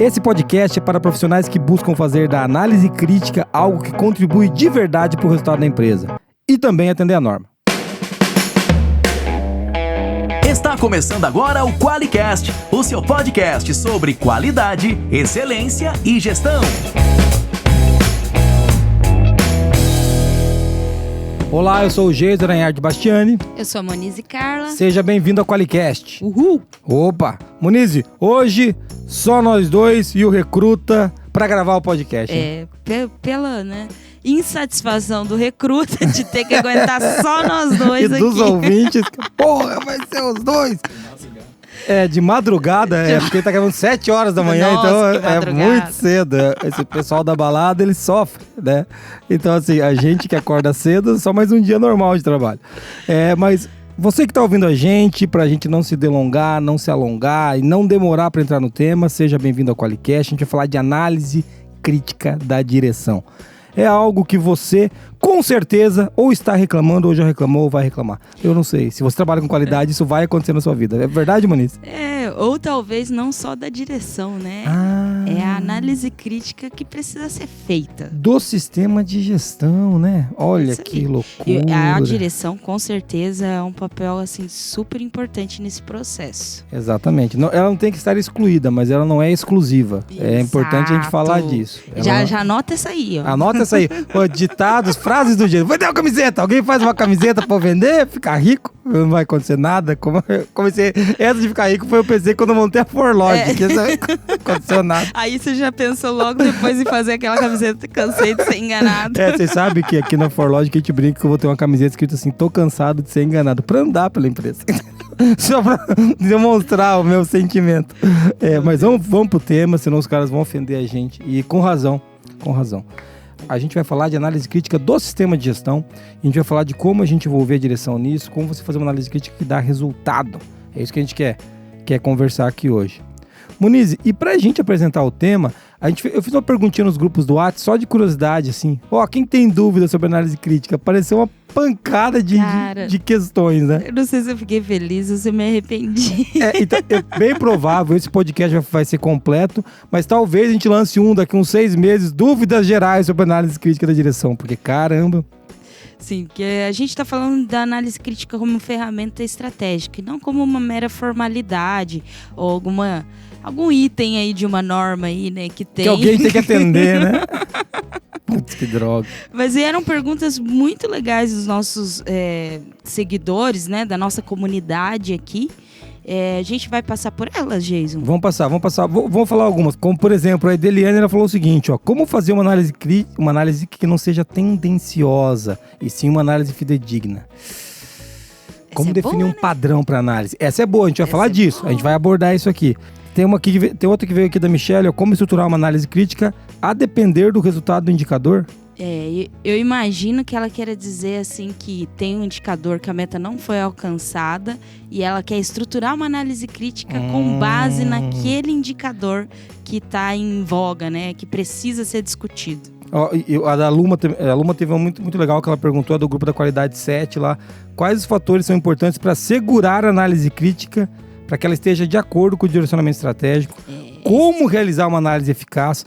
Esse podcast é para profissionais que buscam fazer da análise crítica algo que contribui de verdade para o resultado da empresa e também atender a norma. Está começando agora o QualiCast, o seu podcast sobre qualidade, excelência e gestão. Olá, eu sou o Geis Aranhard Bastiani. Eu sou a Monize Carla. Seja bem-vindo ao QualiCast. Uhul! Opa! Monize, hoje só nós dois e o recruta para gravar o podcast. Pela insatisfação do recruta de ter que aguentar só nós dois e aqui. dos ouvintes, porra, vai ser os dois. De madrugada, porque tá gravando 7 horas da manhã, Nossa, então é muito cedo. Esse pessoal da balada, ele sofre, né? Então, assim, a gente que acorda cedo, só mais um dia normal de trabalho. Mas você que tá ouvindo a gente, pra gente não se delongar, não se alongar e não demorar pra entrar no tema, seja bem-vindo ao QualiCast. A gente vai falar de análise crítica da direção. É algo que você, com certeza, ou está reclamando, ou já reclamou, ou vai reclamar. Eu não sei. Se você trabalha com qualidade, isso vai acontecer na sua vida. É verdade, Moniz? Ou talvez não só da direção, né? É a análise crítica que precisa ser feita. Do sistema de gestão, né? Olha que loucura. A direção, com certeza, é um papel, assim, super importante nesse processo. Exatamente. Ela não tem que estar excluída, mas ela não é exclusiva. Exato. É importante a gente falar disso. Já anota essa aí, ó. Anota essa aí. Ditados, frases do dia. Vender uma camiseta. Alguém faz uma camiseta pra vender, ficar rico. Não vai acontecer nada. Essa de ficar rico foi eu pensei quando eu montei a Forlog. Que não aconteceu nada. Aí você já pensou logo depois em fazer aquela camiseta Cansei de ser enganado. Vocês sabem que aqui na Forlog a gente brinca que eu vou ter uma camiseta escrita assim: tô cansado de ser enganado. Pra andar pela empresa. Só pra demonstrar o meu sentimento. Mas vamos pro tema, senão os caras vão ofender a gente. E com razão. A gente vai falar de análise crítica do sistema de gestão. A gente vai falar de como a gente envolver a direção nisso, como você fazer uma análise crítica que dá resultado. É isso que a gente quer conversar aqui hoje. Monize, e pra gente apresentar o tema, eu fiz uma perguntinha nos grupos do WhatsApp, só de curiosidade, assim. Quem tem dúvida sobre análise crítica? Apareceu uma pancada de questões, né? Eu não sei se eu fiquei feliz ou se eu me arrependi. Então, é bem provável, esse podcast vai ser completo, mas talvez a gente lance daqui uns 6 meses, dúvidas gerais sobre análise crítica da direção, porque caramba... Sim, porque a gente está falando da análise crítica como ferramenta estratégica e não como uma mera formalidade ou algum item aí de uma norma aí, né, que tem... Que alguém tem que atender, né? Putz, que droga. Mas eram perguntas muito legais dos nossos seguidores, né, da nossa comunidade aqui. A gente vai passar por elas, Jason. Vamos passar. Vamos falar algumas. Como, por exemplo, a Edeliane, ela falou o seguinte, como fazer uma análise que não seja tendenciosa, e sim uma análise fidedigna. Como definir um padrão para análise. Essa é boa, a gente vai falar disso. A gente vai abordar isso aqui. Tem outra que veio aqui da Michelle, como estruturar uma análise crítica a depender do resultado do indicador. Eu imagino que ela queira dizer assim que tem um indicador que a meta não foi alcançada e ela quer estruturar uma análise crítica com base naquele indicador que está em voga, né? Que precisa ser discutido. A Luma teve uma muito legal que ela perguntou, do grupo da qualidade 7 lá, quais os fatores são importantes para segurar a análise crítica para que ela esteja de acordo com o direcionamento estratégico. Como realizar uma análise eficaz.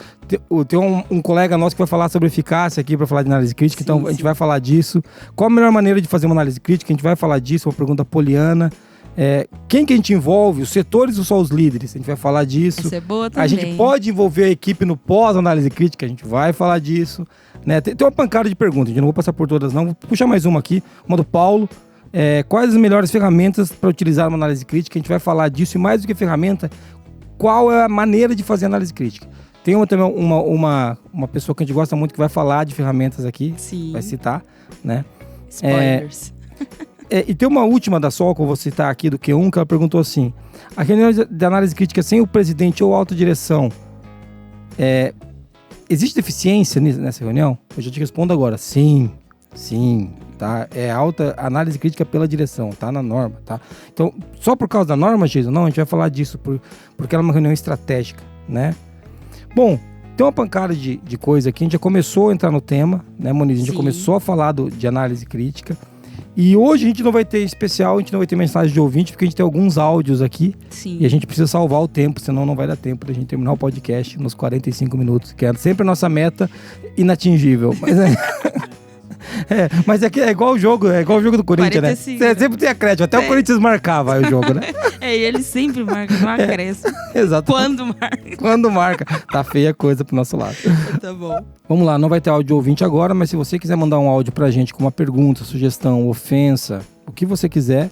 Tem um colega nosso que vai falar sobre eficácia aqui para falar de análise crítica, então a gente vai falar disso. Qual a melhor maneira de fazer uma análise crítica? A gente vai falar disso, uma pergunta poliana. Quem que a gente envolve? Os setores ou só os líderes? A gente vai falar disso. Isso é boa também. A gente pode envolver a equipe no pós-análise crítica? A gente vai falar disso. Né? Tem uma pancada de perguntas, a gente não vou passar por todas não. Vou puxar mais uma aqui, uma do Paulo. Quais as melhores ferramentas para utilizar uma análise crítica? A gente vai falar disso, e mais do que ferramenta, qual é a maneira de fazer análise crítica? Tem também uma pessoa que a gente gosta muito que vai falar de ferramentas aqui. Sim. Vai citar, né? Spoilers. E tem uma última da Sol, que eu vou citar aqui, do Q1, que ela perguntou assim: a reunião de análise crítica sem o presidente ou alta direção, existe deficiência nessa reunião? Eu já te respondo agora. Sim. Tá? Alta análise crítica pela direção, tá na norma, tá? Então, só por causa da norma, Jason? Não, a gente vai falar disso porque ela é uma reunião estratégica, né? Bom, tem uma pancada de coisa aqui, a gente já começou a entrar no tema, né, Moniz? A gente já começou a falar de análise crítica. E hoje a gente não vai ter especial, a gente não vai ter mensagem de ouvinte, porque a gente tem alguns áudios aqui. Sim. E a gente precisa salvar o tempo, senão não vai dar tempo da gente terminar o podcast nos 45 minutos, que é sempre a nossa meta inatingível. Mas é igual o jogo do Corinthians, 45, né? Você sempre tem acréscimo, até o Corinthians marcava o jogo, né? E ele sempre marca no acréscimo. Exato. Quando marca. Tá feia a coisa pro nosso lado. Tá bom. Vamos lá, não vai ter áudio de ouvinte agora, mas se você quiser mandar um áudio pra gente com uma pergunta, sugestão, ofensa, o que você quiser,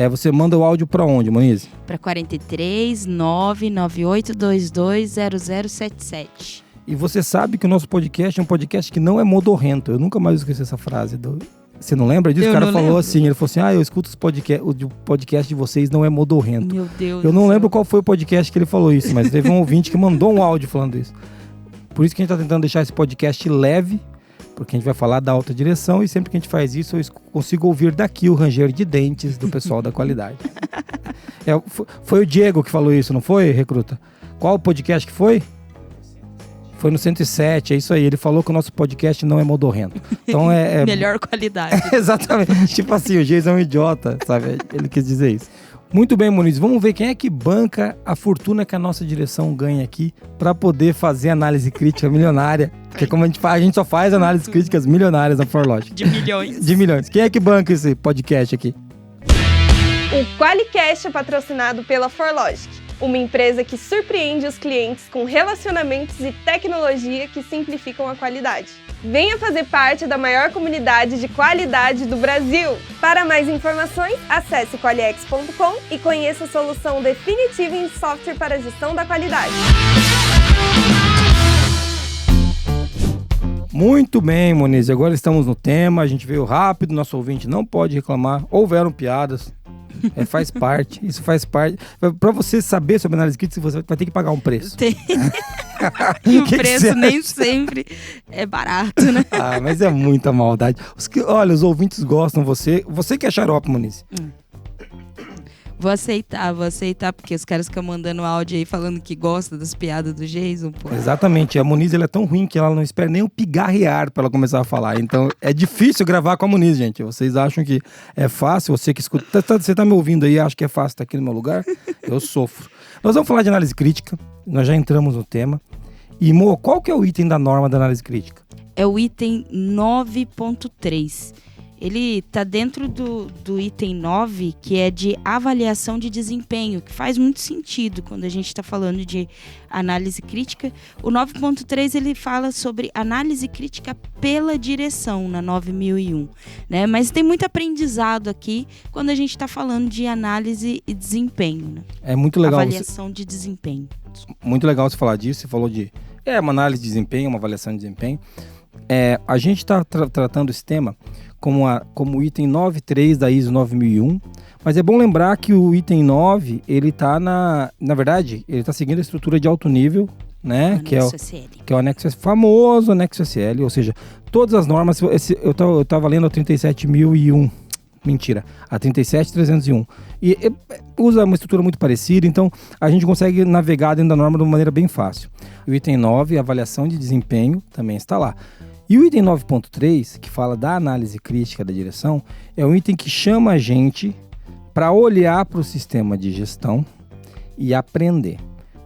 você manda o áudio pra onde, Monize? Pra 43 99822 0077. E você sabe que o nosso podcast é um podcast que não é modorrento. Eu nunca mais esqueci essa frase. Você não lembra disso? O cara falou assim, ele falou assim, eu escuto o podcast de vocês, não é modorrento. Meu Deus. Eu não lembro qual foi o podcast que ele falou isso, mas teve um ouvinte que mandou um áudio falando isso. Por isso que a gente tá tentando deixar esse podcast leve, porque a gente vai falar da alta direção e sempre que a gente faz isso, eu consigo ouvir daqui o ranger de dentes do pessoal da qualidade. Foi o Diego que falou isso, não foi, Recruta? Qual o podcast que foi? Foi no 107, é isso aí. Ele falou que o nosso podcast não é modorrento. Então melhor qualidade. Exatamente. Tipo assim, o Geis é um idiota, sabe? Ele quis dizer isso. Muito bem, Muniz. Vamos ver quem é que banca a fortuna que a nossa direção ganha aqui para poder fazer análise crítica milionária. Porque como a gente só faz análises críticas milionárias na ForLogic. De milhões. De milhões. Quem é que banca esse podcast aqui? O QualiCast é patrocinado pela ForLogic, uma empresa que surpreende os clientes com relacionamentos e tecnologia que simplificam a qualidade. Venha fazer parte da maior comunidade de qualidade do Brasil! Para mais informações, acesse qualiex.com e conheça a solução definitiva em software para gestão da qualidade. Muito bem, Moniz. Agora estamos no tema, a gente veio rápido, nosso ouvinte não pode reclamar. Houveram piadas. Faz parte, isso faz parte. Para você saber sobre análise crítica, você vai ter que pagar um preço. E o preço nem sempre é barato, né? Mas é muita maldade. Olha, os ouvintes gostam, você que é xarope, Moniz. Vou aceitar, porque os caras ficam mandando áudio aí falando que gosta das piadas do Jason, pô. Exatamente, a Moniz ela é tão ruim que ela não espera nem o pigarrear pra ela começar a falar. Então é difícil gravar com a Moniz, gente. Vocês acham que é fácil? Você que escuta, você tá me ouvindo aí, acha que é fácil estar aqui no meu lugar? Eu sofro. Nós vamos falar de análise crítica, nós já entramos no tema. E, Mo, qual que é o item da norma da análise crítica? É o item 9.3. Ele está dentro do item 9, que é de avaliação de desempenho, que faz muito sentido quando a gente está falando de análise crítica. O 9.3 ele fala sobre análise crítica pela direção, na 9001, né? Mas tem muito aprendizado aqui quando a gente está falando de análise e desempenho, né? É muito legal. Avaliação de desempenho. Muito legal você falar disso, você falou de uma análise de desempenho, uma avaliação de desempenho. A gente está tratando esse tema como o item 9.3 da ISO 9001, mas é bom lembrar que o item 9, ele está na verdade, ele está seguindo a estrutura de alto nível, né? Que é o anexo SL, famoso anexo SL, ou seja, todas as normas, eu estava lendo a 37.001, mentira, a 37.301, e usa uma estrutura muito parecida, então a gente consegue navegar dentro da norma de uma maneira bem fácil. O item 9, avaliação de desempenho, também está lá. E o item 9.3, que fala da análise crítica da direção, é um item que chama a gente para olhar para o sistema de gestão e aprender.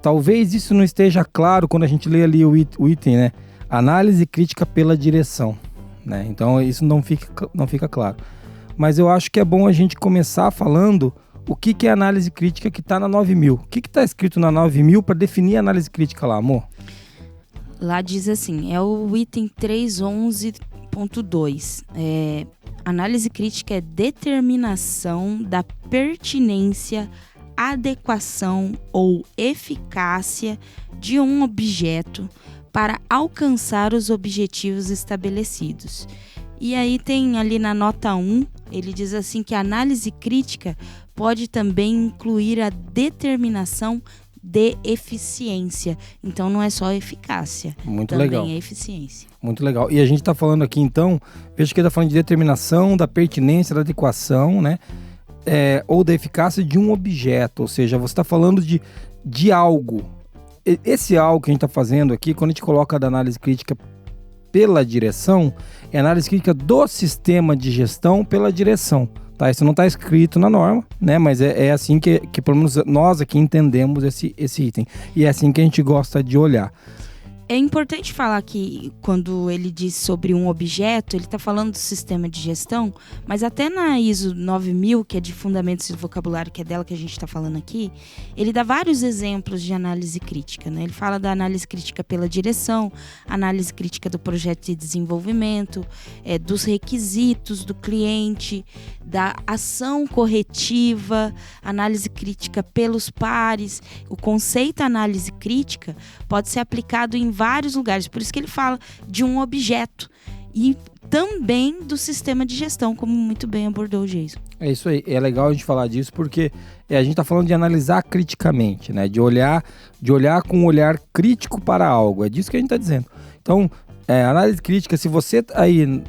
Talvez isso não esteja claro quando a gente lê ali o item, né? Análise crítica pela direção, né? Então isso não fica claro. Mas eu acho que é bom a gente começar falando o que é análise crítica que está na 9000. O que está escrito na 9000 para definir a análise crítica lá, amor? Lá diz assim, é o item 311.2. Análise crítica é determinação da pertinência, adequação ou eficácia de um objeto para alcançar os objetivos estabelecidos. E aí tem ali na nota 1, ele diz assim que a análise crítica pode também incluir a determinação de eficiência. Então não é só eficácia, muito também legal. É eficiência. Muito legal. E a gente está falando aqui então, veja que ele está falando de determinação, da pertinência, da adequação, né? Ou da eficácia de um objeto, ou seja, você está falando de algo. Esse algo que a gente está fazendo aqui, quando a gente coloca da análise crítica pela direção é análise crítica do sistema de gestão pela direção. Tá? Isso não está escrito na norma, né? Mas é assim que pelo menos nós aqui entendemos esse item. E é assim que a gente gosta de olhar. É importante falar que quando ele diz sobre um objeto, ele está falando do sistema de gestão, mas até na ISO 9000, que é de fundamentos do vocabulário, que é dela que a gente está falando aqui, ele dá vários exemplos de análise crítica, né? Ele fala da análise crítica pela direção, análise crítica do projeto de desenvolvimento, dos requisitos do cliente, da ação corretiva, análise crítica pelos pares. O conceito análise crítica pode ser aplicado em vários lugares, por isso que ele fala de um objeto e também do sistema de gestão, como muito bem abordou o Jason. É isso aí, é legal a gente falar disso porque a gente está falando de analisar criticamente, né? De olhar com um olhar crítico para algo, é disso que a gente está dizendo. Então, análise crítica, se você aí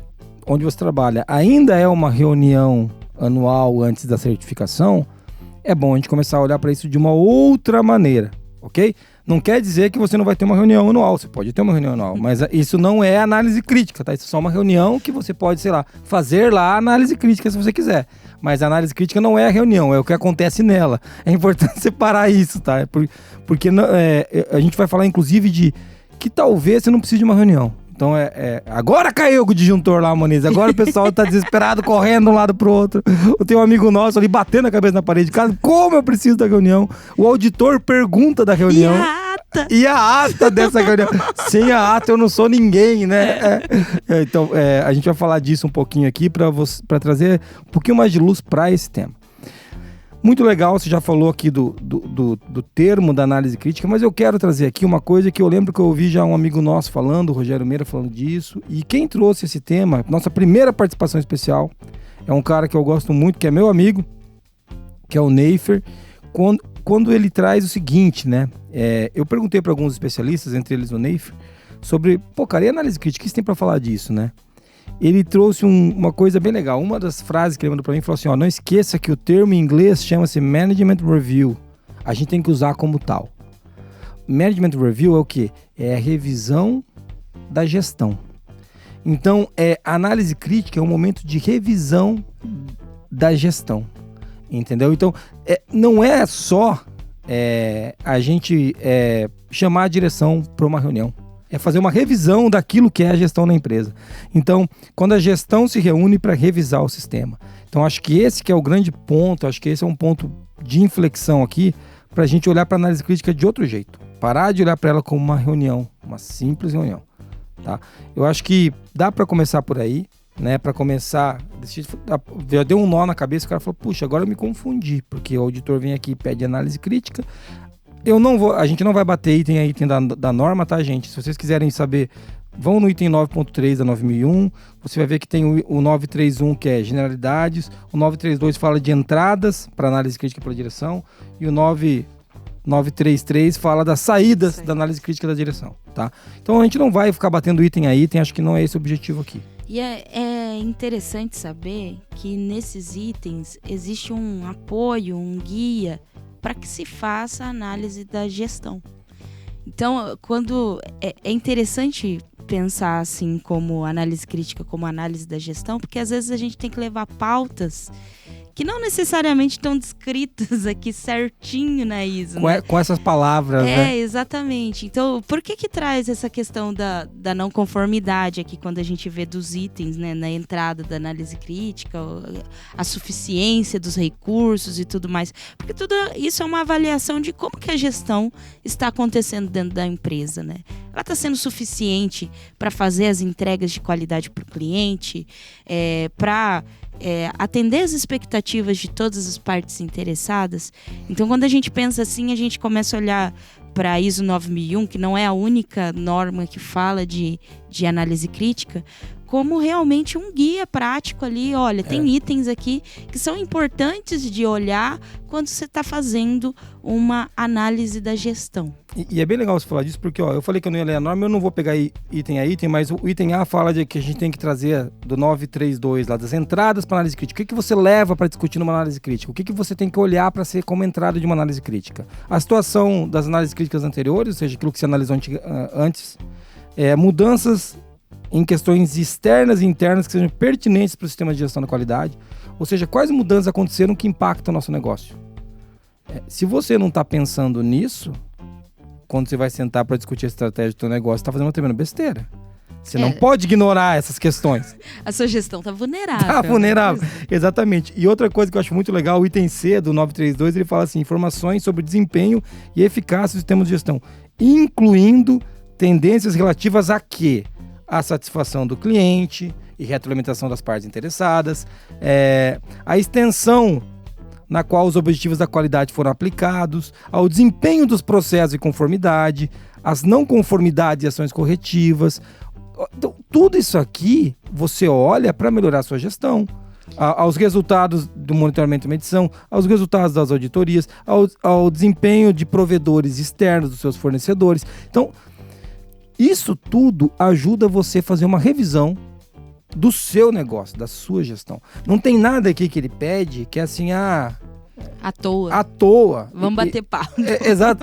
onde você trabalha ainda é uma reunião anual antes da certificação, é bom a gente começar a olhar para isso de uma outra maneira, ok? Não quer dizer que você não vai ter uma reunião anual, você pode ter uma reunião anual, mas isso não é análise crítica, tá? Isso é só uma reunião que você pode, sei lá, fazer lá a análise crítica se você quiser. Mas a análise crítica não é a reunião, é o que acontece nela. É importante separar isso, tá? Porque a gente vai falar, inclusive, de que talvez você não precise de uma reunião. Então, agora caiu o disjuntor lá, Moniz. Agora o pessoal tá desesperado, correndo de um lado pro outro. Eu tenho um amigo nosso ali batendo a cabeça na parede de casa. Como eu preciso da reunião? O auditor pergunta da reunião. E a ata dessa reunião? Sem a ata eu não sou ninguém, né? Então, a gente vai falar disso um pouquinho aqui para trazer um pouquinho mais de luz para esse tema. Muito legal, você já falou aqui do termo da análise crítica, mas eu quero trazer aqui uma coisa que eu lembro que eu ouvi já um amigo nosso falando, o Rogério Meira falando disso, e quem trouxe esse tema, nossa primeira participação especial, é um cara que eu gosto muito, que é meu amigo, que é o Neifer, quando ele traz o seguinte, né? Eu perguntei para alguns especialistas, entre eles o Neifer, sobre, cara, e análise crítica, o que você tem para falar disso, né? Ele trouxe uma coisa bem legal. Uma das frases que ele mandou para mim falou assim, não esqueça que o termo em inglês chama-se Management Review. A gente tem que usar como tal. Management Review é o quê? É a revisão da gestão. Então, a análise crítica é um momento de revisão da gestão. Entendeu? Então, não é só a gente chamar a direção para uma reunião. É fazer uma revisão daquilo que é a gestão na empresa. Então, quando a gestão se reúne para revisar o sistema. Então, acho que esse que é o grande ponto, acho que esse é um ponto de inflexão aqui para a gente olhar para a análise crítica de outro jeito. Parar de olhar para ela como uma reunião, uma simples reunião. Tá? Eu acho que dá para começar por aí, né? Para começar, já deu um nó na cabeça, o cara falou, puxa, agora eu me confundi, porque o auditor vem aqui e pede análise crítica. A gente não vai bater item a item da norma, tá, gente? Se vocês quiserem saber, vão no item 9.3 da 9001, você vai ver que tem o 931, que é generalidades, o 932 fala de entradas para análise crítica pela direção, e o 933 fala das saídas da análise crítica da direção, tá? Então a gente não vai ficar batendo item a item, acho que não é esse o objetivo aqui. E é interessante saber que nesses itens existe um apoio, um guia para que se faça a análise da gestão. Então, quando é interessante pensar assim como análise crítica, como análise da gestão, porque às vezes a gente tem que levar pautas que não necessariamente estão descritas aqui certinho na ISO. Com essas palavras, né? Exatamente. Então, por que traz essa questão da não conformidade aqui quando a gente vê dos itens, né, na entrada da análise crítica, a suficiência dos recursos e tudo mais? Porque tudo isso é uma avaliação de como que a gestão está acontecendo dentro da empresa, né? Ela está sendo suficiente para fazer as entregas de qualidade para o cliente, para atender as expectativas de todas as partes interessadas. Então, quando a gente pensa assim, a gente começa a olhar para a ISO 9001, que não é a única norma que fala de análise crítica, como realmente um guia prático ali. Olha, tem itens aqui que são importantes de olhar quando você está fazendo uma análise da gestão. E é bem legal você falar disso, porque eu falei que eu não ia ler a norma, eu não vou pegar item a item, mas o item A fala de que a gente tem que trazer do 932 lá, das entradas para análise crítica. O que você leva para discutir numa análise crítica? O que você tem que olhar para ser como entrada de uma análise crítica? A situação das análises críticas anteriores, ou seja, aquilo que você analisou antes, mudanças em questões externas e internas que sejam pertinentes para o sistema de gestão da qualidade. Ou seja, quais mudanças aconteceram que impactam o nosso negócio. Se você não está pensando nisso, quando você vai sentar para discutir a estratégia do seu negócio, está fazendo uma tremenda besteira. Você não pode ignorar essas questões. A sua gestão está vulnerável. Está vulnerável, exatamente. E outra coisa que eu acho muito legal, o item C do 932, ele fala assim, informações sobre desempenho e eficácia do sistema de gestão, incluindo tendências relativas a quê? A satisfação do cliente e retroalimentação das partes interessadas, a extensão na qual os objetivos da qualidade foram aplicados, ao desempenho dos processos de conformidade, as não conformidades e ações corretivas. Então, tudo isso aqui você olha para melhorar a sua gestão, aos resultados do monitoramento e medição, aos resultados das auditorias, ao desempenho de provedores externos dos seus fornecedores. Então, isso tudo ajuda você a fazer uma revisão do seu negócio, da sua gestão. Não tem nada aqui que ele pede que é assim, à toa. À toa. Vamos bater papo.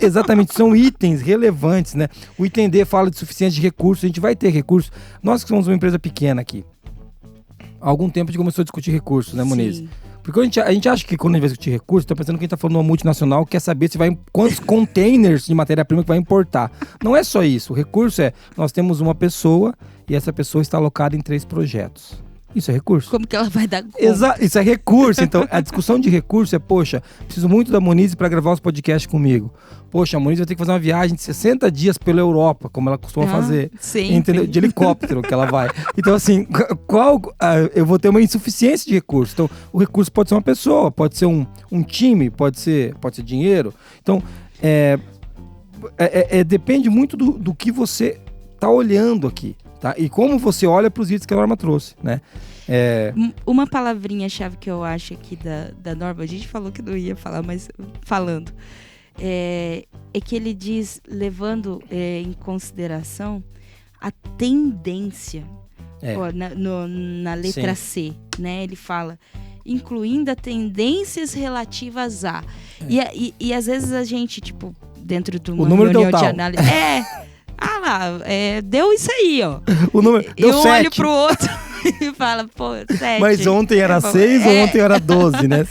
Exatamente, são itens relevantes, né? O item D fala de suficiência de recursos, a gente vai ter recursos. Nós que somos uma empresa pequena aqui, há algum tempo a gente começou a discutir recursos, né, Muniz? Sim. Porque a gente acha que quando a gente vai discutir recursos, tá pensando que a gente tá falando de uma multinacional que quer saber se quantos containers de matéria-prima que vai importar. Não é só isso. O recurso nós temos uma pessoa e essa pessoa está alocada em 3 projetos. Isso é recurso. Como que ela vai dar conta? Isso é recurso. Então, a discussão de recurso preciso muito da Monize para gravar os podcasts comigo. Poxa, a Monize vai ter que fazer uma viagem de 60 dias pela Europa, como ela costuma fazer. Sempre. Entendeu? De helicóptero que ela vai. Então, assim, eu vou ter uma insuficiência de recurso. Então, o recurso pode ser uma pessoa, pode ser um time, pode ser dinheiro. Então, depende muito do que você está olhando aqui. Tá? E como você olha para os itens que a norma trouxe, né? Uma palavrinha-chave que eu acho aqui da norma, a gente falou que não ia falar, mas falando, é que ele diz, levando em consideração a tendência, na letra C, né? Ele fala, incluindo a tendências relativas a... E às vezes a gente, tipo, dentro de uma reunião de análise... deu isso aí, ó. O número deu 7. Um olho pro outro e fala, 7. Mas ontem era 6 ou ontem era 12, né?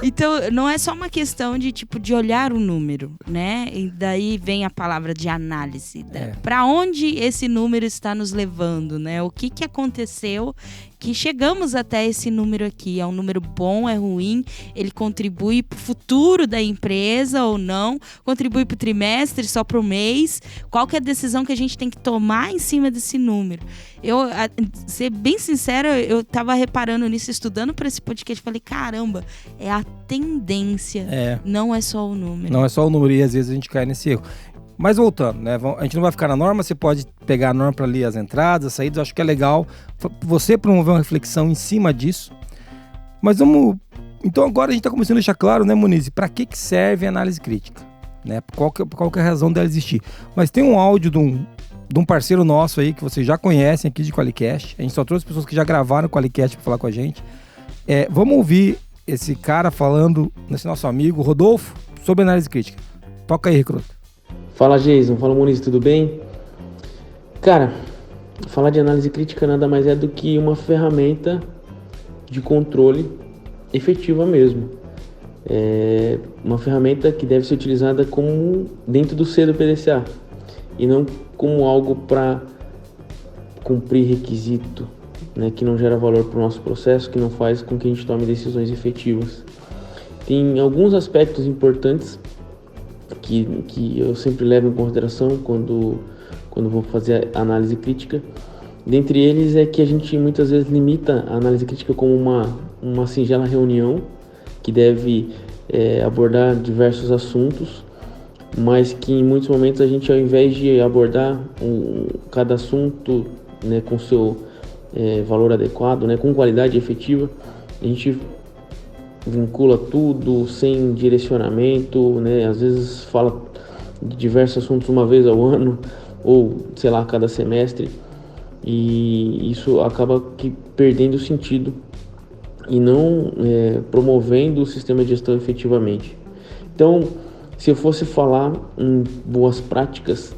Então, não é só uma questão de, de olhar o número, né? E daí vem a palavra de análise. Para onde esse número está nos levando, né? O que aconteceu que chegamos até esse número aqui? É um número bom, é ruim? Ele contribui para o futuro da empresa ou não? Contribui para o trimestre, só para o mês? Qual que é a decisão que a gente tem que tomar em cima desse número? Ser bem sincera, eu estava reparando nisso, estudando para esse podcast, falei, caramba, é a tendência, não é só o número. Não é só o número, e às vezes a gente cai nesse erro. Mas voltando, né? A gente não vai ficar na norma, você pode pegar a norma para ler as entradas, as saídas, eu acho que é legal você promover uma reflexão em cima disso. Mas vamos... Então agora a gente está começando a deixar claro, né, Muniz, para que serve a análise crítica, né? Qual que é a razão dela existir. Mas tem um áudio de um parceiro nosso aí, que vocês já conhecem aqui de QualiCast. A gente só trouxe pessoas que já gravaram o QualiCast para falar com a gente. Vamos ouvir esse cara falando, esse nosso amigo Rodolfo, sobre análise crítica. Toca aí, Recruta. Fala, Jason. Fala, Muniz. Tudo bem? Cara, falar de análise crítica nada mais é do que uma ferramenta de controle efetiva mesmo. É uma ferramenta que deve ser utilizada como dentro do C do PDCA e não como algo para cumprir requisito, né, que não gera valor para o nosso processo, que não faz com que a gente tome decisões efetivas. Tem alguns aspectos importantes que eu sempre levo em consideração quando vou fazer a análise crítica. Dentre eles é que a gente muitas vezes limita a análise crítica como uma singela reunião que deve abordar diversos assuntos, mas que em muitos momentos a gente, ao invés de abordar cada assunto, né, com seu valor adequado, né, com qualidade efetiva, a gente vincula tudo sem direcionamento, né? Às vezes fala de diversos assuntos uma vez ao ano ou, sei lá, cada semestre, e isso acaba perdendo o sentido e não promovendo o sistema de gestão efetivamente. Então, se eu fosse falar em boas práticas,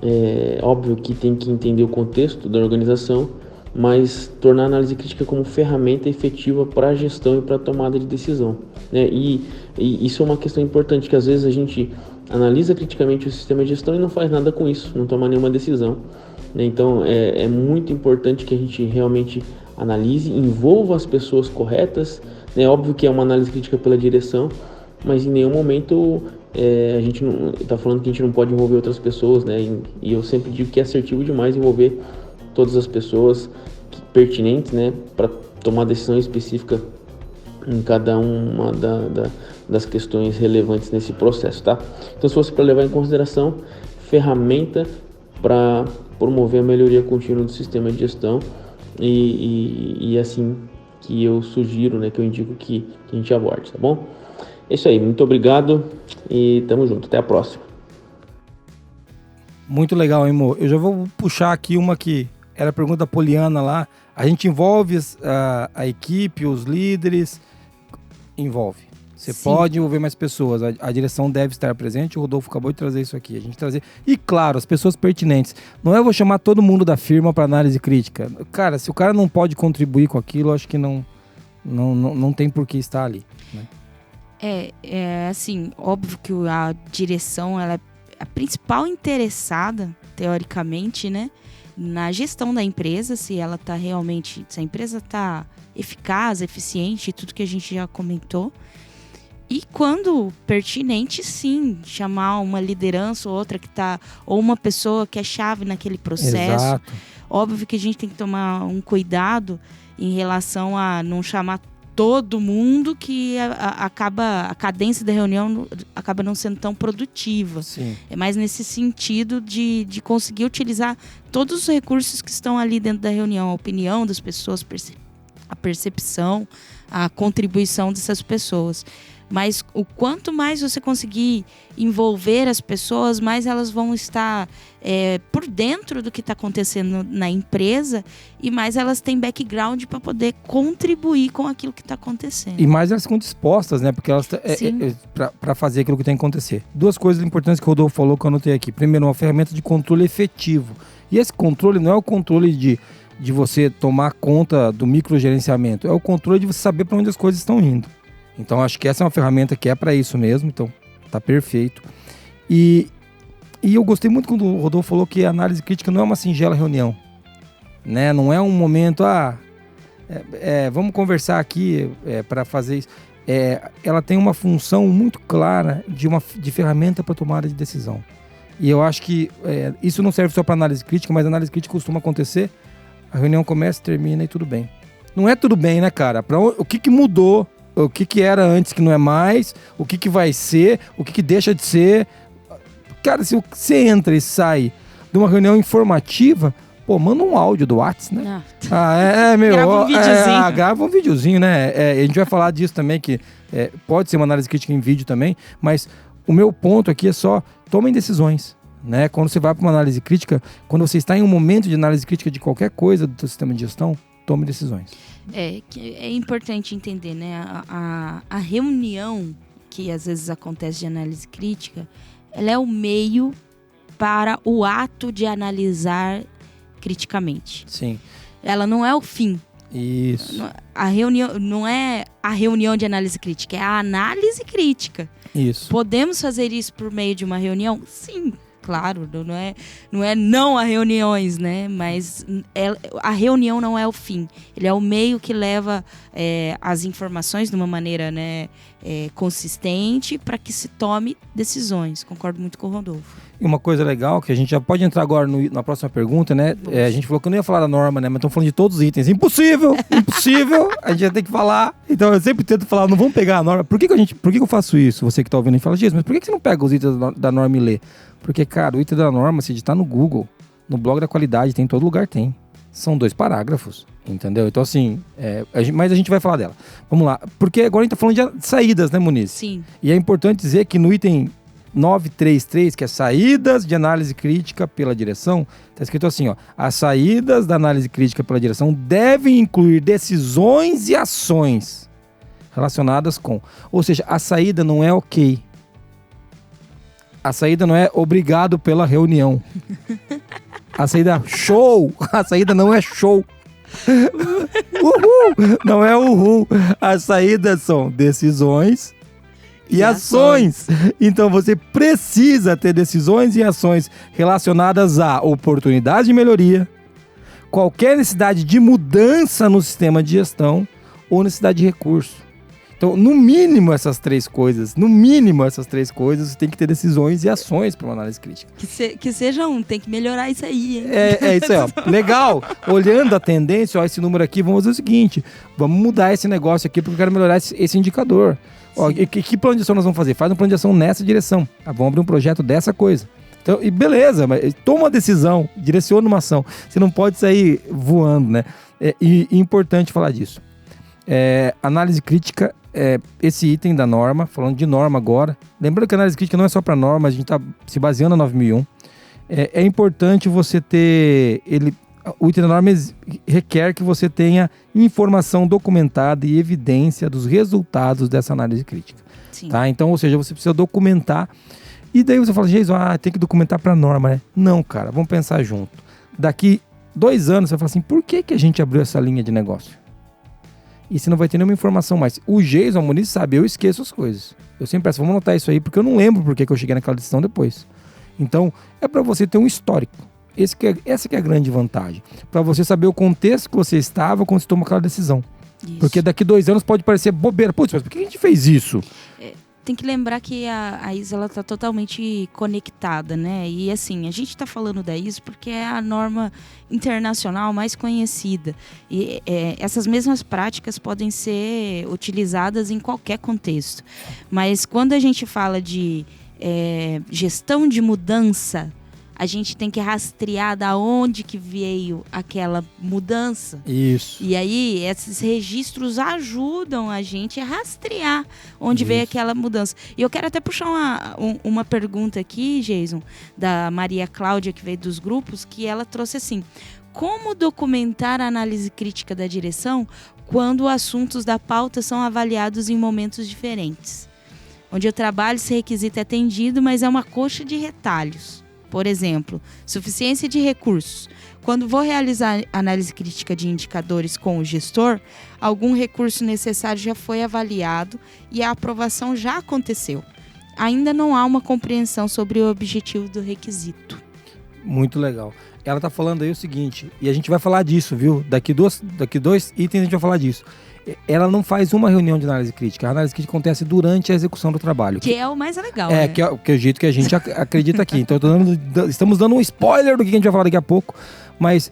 É óbvio que tem que entender o contexto da organização, mas tornar a análise crítica como ferramenta efetiva para a gestão e para a tomada de decisão, né? E isso é uma questão importante, que às vezes a gente analisa criticamente o sistema de gestão e não faz nada com isso, não toma nenhuma decisão, né? Então é muito importante que a gente realmente analise, envolva as pessoas corretas, né? Óbvio que é uma análise crítica pela direção, mas em nenhum momento a gente não está falando que a gente não pode envolver outras pessoas, né? E eu sempre digo que é assertivo demais envolver todas as pessoas pertinentes, né, para tomar decisão específica em cada uma das questões relevantes nesse processo, tá? Então, se fosse para levar em consideração, ferramenta para promover a melhoria contínua do sistema de gestão e assim que eu sugiro, né, que eu indico que a gente aborde, tá bom? É isso aí, muito obrigado e tamo junto, até a próxima. Muito legal, hein, Mo? Eu já vou puxar aqui uma que era a pergunta da Poliana lá. A gente envolve a equipe, os líderes, envolve. Você Sim. pode envolver mais pessoas, a direção deve estar presente, o Rodolfo acabou de trazer isso aqui, a gente trazer. E claro, as pessoas pertinentes. Não é eu vou chamar todo mundo da firma para análise crítica. Cara, se o cara não pode contribuir com aquilo, eu acho que não tem por que estar ali, né? Assim, óbvio que a direção, ela é a principal interessada, teoricamente, né, na gestão da empresa, se ela tá realmente, se a empresa tá eficaz, eficiente, tudo que a gente já comentou. E quando pertinente, sim, chamar uma liderança ou outra que tá, ou uma pessoa que é chave naquele processo. Exato. Óbvio que a gente tem que tomar um cuidado em relação a não chamar todo mundo, que a cadência da reunião acaba não sendo tão produtiva. Sim. É mais nesse sentido de conseguir utilizar todos os recursos que estão ali dentro da reunião, a opinião das pessoas, a percepção, a contribuição dessas pessoas. Mas o quanto mais você conseguir envolver as pessoas, mais elas vão estar por dentro do que está acontecendo na empresa e mais elas têm background para poder contribuir com aquilo que está acontecendo. E mais elas ficam dispostas, né? Porque elas para fazer aquilo que tem que acontecer. Duas coisas importantes que o Rodolfo falou que eu anotei aqui. Primeiro, uma ferramenta de controle efetivo. E esse controle não é o controle de você tomar conta do microgerenciamento, é o controle de você saber para onde as coisas estão indo. Então, acho que essa é uma ferramenta que é para isso mesmo. Então, tá perfeito. E eu gostei muito quando o Rodolfo falou que a análise crítica não é uma singela reunião, né? Não é um momento, vamos conversar aqui para fazer isso. Ela tem uma função muito clara de ferramenta para tomada de decisão. E eu acho que isso não serve só para análise crítica, mas a análise crítica costuma acontecer, a reunião começa, termina e tudo bem. Não é tudo bem, né, cara? O que mudou? O que era antes que não é mais, o que vai ser, o que deixa de ser. Cara, se você entra e sai de uma reunião informativa, pô, manda um áudio do WhatsApp, né? Grava um videozinho. Grava um videozinho, né? A gente vai falar disso também, que pode ser uma análise crítica em vídeo também, mas o meu ponto aqui é só, tomem decisões, né? Quando você vai para uma análise crítica, quando você está em um momento de análise crítica de qualquer coisa do seu sistema de gestão, tome decisões. É importante entender, né? A reunião que às vezes acontece de análise crítica, ela é o meio para o ato de analisar criticamente. Sim. Ela não é o fim. Isso. A reunião não é a reunião de análise crítica, é a análise crítica. Isso. Podemos fazer isso por meio de uma reunião? Sim. Claro, não a reuniões, né? Mas a reunião não é o fim. Ele é o meio que leva as informações de uma maneira, né, consistente para que se tome decisões. Concordo muito com o Rodolfo. E uma coisa legal, que a gente já pode entrar agora na próxima pergunta, né? A gente falou que eu não ia falar da norma, né? Mas estamos falando de todos os itens. Impossível! A gente vai ter que falar. Então eu sempre tento falar, não vamos pegar a norma. Por que eu faço isso? Você que está ouvindo e fala, Jesus, mas por que você não pega os itens da norma e lê? Porque, cara, o item da norma, se digitar no Google, no blog da qualidade, tem em todo lugar, tem. São 2 parágrafos, entendeu? Então, assim, mas a gente vai falar dela. Vamos lá. Porque agora a gente tá falando de saídas, né, Muniz? Sim. E é importante dizer que no item 933, que é saídas de análise crítica pela direção, tá escrito assim, ó. As saídas da análise crítica pela direção devem incluir decisões e ações relacionadas com... Ou seja, a saída não é ok. A saída não é obrigado pela reunião. A saída show. A saída não é show. Uhul. Não é uhul. As saídas são decisões e ações. Então você precisa ter decisões e ações relacionadas a oportunidade de melhoria, qualquer necessidade de mudança no sistema de gestão ou necessidade de recurso. Então, no mínimo essas três coisas, você tem que ter decisões e ações para uma análise crítica. Que seja tem que melhorar isso aí, hein? É isso aí, ó. Legal. Olhando a tendência, ó, esse número aqui, vamos fazer o seguinte, vamos mudar esse negócio aqui porque eu quero melhorar esse indicador. Ó, que plano de ação nós vamos fazer? Faz um plano de ação nessa direção. Vamos abrir um projeto dessa coisa. Então, e beleza, mas toma uma decisão, direciona uma ação. Você não pode sair voando, né? E importante falar disso. Análise crítica, esse item da norma, falando de norma agora. Lembrando que a análise crítica não é só para norma, a gente está se baseando na 9001. É importante você ter... O item da norma requer que você tenha informação documentada e evidência dos resultados dessa análise crítica. Sim. Tá? Então, ou seja, você precisa documentar. E daí você fala, Jason, tem que documentar para norma, né? Não, cara, vamos pensar junto. Daqui 2 anos, você vai falar assim, por que a gente abriu essa linha de negócio? E você não vai ter nenhuma informação mais. O Jason, a Moniz sabe, eu esqueço as coisas. Eu sempre peço, vamos anotar isso aí, porque eu não lembro por que eu cheguei naquela decisão depois. Então, é para você ter um histórico. Essa que é a grande vantagem. Para você saber o contexto que você estava quando você toma aquela decisão. Isso. Porque daqui 2 anos pode parecer bobeira. Putz, mas por que a gente fez isso? Tem que lembrar que a ISO ela tá totalmente conectada, né? E assim, a gente está falando da ISO porque é a norma internacional mais conhecida. E essas mesmas práticas podem ser utilizadas em qualquer contexto. Mas quando a gente fala de gestão de mudança, a gente tem que rastrear da onde que veio aquela mudança. Isso. E aí, esses registros ajudam a gente a rastrear onde veio aquela mudança. E eu quero até puxar uma pergunta aqui, Jason, da Maria Cláudia, que veio dos grupos, que ela trouxe assim: como documentar a análise crítica da direção quando assuntos da pauta são avaliados em momentos diferentes? Onde o trabalho, esse requisito é atendido, mas é uma coxa de retalhos. Por exemplo, suficiência de recursos. Quando vou realizar análise crítica de indicadores com o gestor, algum recurso necessário já foi avaliado e a aprovação já aconteceu. Ainda não há uma compreensão sobre o objetivo do requisito. Muito legal. Ela está falando aí o seguinte, e a gente vai falar disso, viu? Daqui dois itens a gente vai falar disso. Ela não faz uma reunião de análise crítica. A análise crítica acontece durante a execução do trabalho. Que é o mais legal, né? Que é o jeito que a gente acredita aqui. Então, estamos dando um spoiler do que a gente vai falar daqui a pouco. Mas,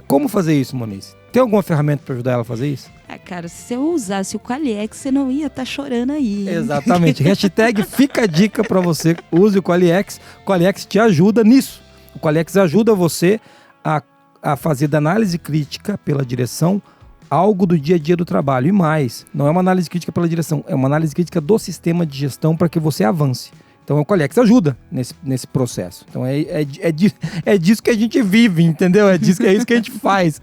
como fazer isso, Moniz? Tem alguma ferramenta para ajudar ela a fazer isso? Cara, se eu usasse o Qualiex, você não ia estar chorando aí. Hein? Exatamente. Hashtag fica a dica para você. Use o Qualiex. O Qualiex te ajuda nisso. O Qualiex ajuda você a fazer da análise crítica pela direção algo do dia a dia do trabalho. E mais, não é uma análise crítica pela direção, é uma análise crítica do sistema de gestão para que você avance. Então o Qualiex ajuda nesse processo. Então é disso que a gente vive, entendeu? É isso que a gente faz.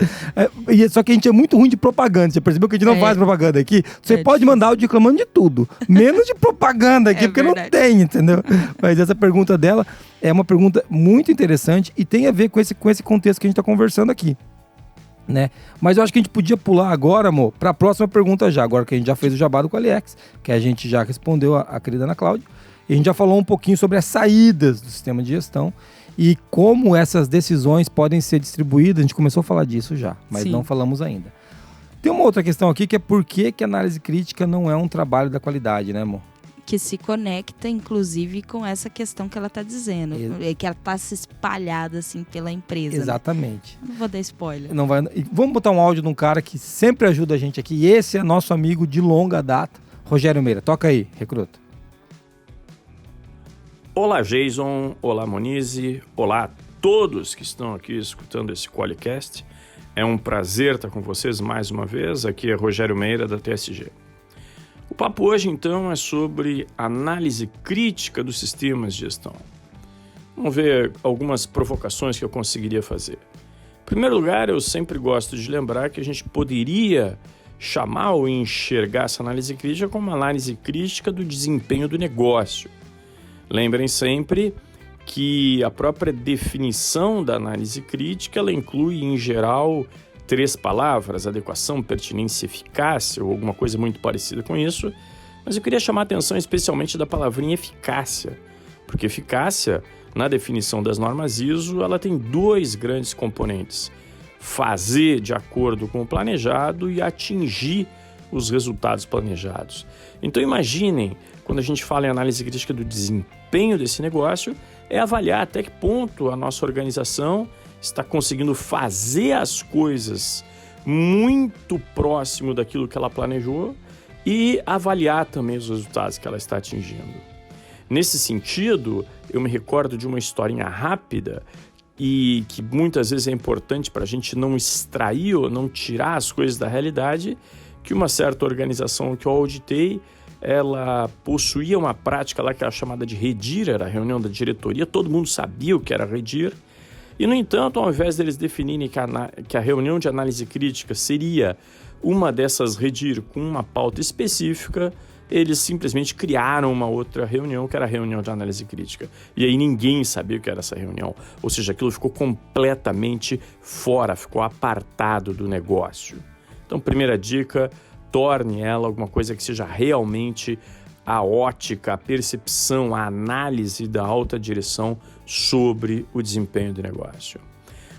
Só que a gente é muito ruim de propaganda. Você percebeu que a gente não faz propaganda aqui? Você pode mandar áudio reclamando de tudo, menos de propaganda aqui, porque verdade. Não tem, entendeu? Mas essa pergunta dela é uma pergunta muito interessante e tem a ver com esse contexto que a gente está conversando aqui. Né? Mas eu acho que a gente podia pular agora, amor, para a próxima pergunta já, agora que a gente já fez o jabá do Qualiex, que a gente já respondeu a querida Ana Cláudia, e a gente já falou um pouquinho sobre as saídas do sistema de gestão e como essas decisões podem ser distribuídas. A gente começou a falar disso já, mas Sim. Não falamos ainda. Tem uma outra questão aqui que é por que a análise crítica não é um trabalho da qualidade, né, amor? Que se conecta, inclusive, com essa questão que ela está dizendo. Que ela está se espalhada, assim, pela empresa. Exatamente. Né? Não vou dar spoiler. Não vai... Vamos botar um áudio de um cara que sempre ajuda a gente aqui. E esse é nosso amigo de longa data, Rogério Meira. Toca aí, recruta. Olá, Jason. Olá, Monize. Olá a todos que estão aqui escutando esse Qualicast. É um prazer estar com vocês mais uma vez. Aqui é Rogério Meira, da TSG. O papo hoje, então, é sobre análise crítica dos sistemas de gestão. Vamos ver algumas provocações que eu conseguiria fazer. Em primeiro lugar, eu sempre gosto de lembrar que a gente poderia chamar ou enxergar essa análise crítica como uma análise crítica do desempenho do negócio. Lembrem sempre que a própria definição da análise crítica, ela inclui, em geral, 3 palavras: adequação, pertinência, eficácia, ou alguma coisa muito parecida com isso. Mas eu queria chamar a atenção especialmente da palavrinha eficácia, porque eficácia, na definição das normas ISO, ela tem 2 grandes componentes: fazer de acordo com o planejado e atingir os resultados planejados. Então imaginem, quando a gente fala em análise crítica do desempenho desse negócio, é avaliar até que ponto a nossa organização está conseguindo fazer as coisas muito próximo daquilo que ela planejou e avaliar também os resultados que ela está atingindo. Nesse sentido, eu me recordo de uma historinha rápida e que muitas vezes é importante para a gente não extrair ou não tirar as coisas da realidade, que uma certa organização que eu auditei, ela possuía uma prática lá que era chamada de redir, era a reunião da diretoria, todo mundo sabia o que era redir, e no entanto, ao invés deles definirem que a reunião de análise crítica seria uma dessas redir com uma pauta específica, eles simplesmente criaram uma outra reunião, que era a reunião de análise crítica. E aí ninguém sabia o que era essa reunião. Ou seja, aquilo ficou completamente fora, ficou apartado do negócio. Então, primeira dica, torne ela alguma coisa que seja realmente a ótica, a percepção, a análise da alta direção sobre o desempenho do negócio.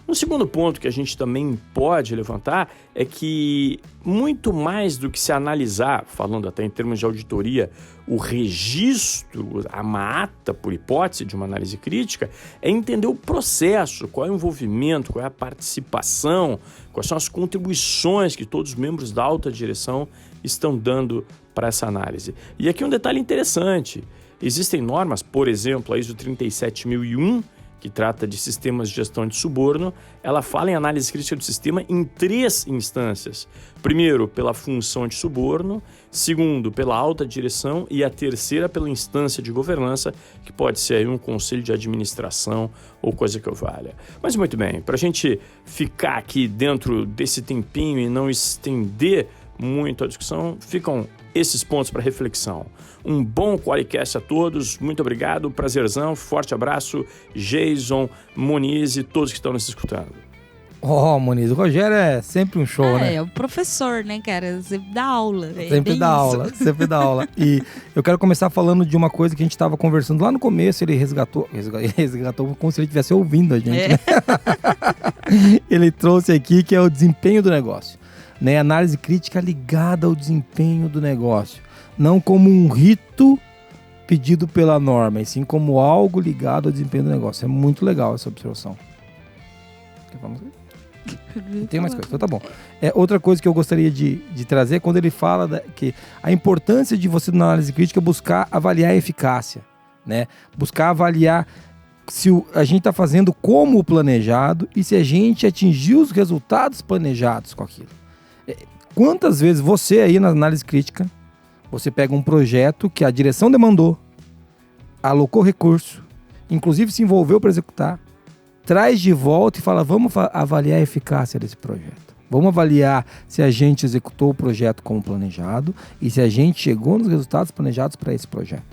Um segundo ponto que a gente também pode levantar é que, muito mais do que se analisar, falando até em termos de auditoria, o registro, a ata, por hipótese, de uma análise crítica, é entender o processo, qual é o envolvimento, qual é a participação, quais são as contribuições que todos os membros da alta direção estão dando para essa análise. E aqui um detalhe interessante: existem normas, por exemplo, a ISO 37001, que trata de sistemas de gestão de suborno, ela fala em análise crítica do sistema em 3 instâncias. Primeiro, pela função de suborno, segundo, pela alta direção e a terceira pela instância de governança, que pode ser aí um conselho de administração ou coisa que eu valha. Mas muito bem, para a gente ficar aqui dentro desse tempinho e não estender muito a discussão, ficam esses pontos para reflexão. Um bom QualiCast a todos, muito obrigado, prazerzão, forte abraço, Jason, Moniz e todos que estão nos escutando. Moniz, o Rogério é sempre um show, né? É o professor, né, cara? Sempre dá aula. Sempre dá aula, sempre dá aula. E eu quero começar falando de uma coisa que a gente estava conversando lá no começo, ele resgatou como se ele estivesse ouvindo a gente, né? Ele trouxe aqui que é o desempenho do negócio. Né, análise crítica ligada ao desempenho do negócio, não como um rito pedido pela norma, e sim como algo ligado ao desempenho do negócio. É muito legal essa observação. Vamos ver? Tem mais coisa, então tá bom. Outra coisa que eu gostaria de trazer, quando ele fala que a importância de você, na análise crítica, buscar avaliar a eficácia, né? Buscar avaliar se a gente está fazendo como o planejado e se a gente atingiu os resultados planejados com aquilo. Quantas vezes você aí na análise crítica, você pega um projeto que a direção demandou, alocou recurso, inclusive se envolveu para executar, traz de volta e fala, vamos avaliar a eficácia desse projeto. Vamos avaliar se a gente executou o projeto como planejado e se a gente chegou nos resultados planejados para esse projeto.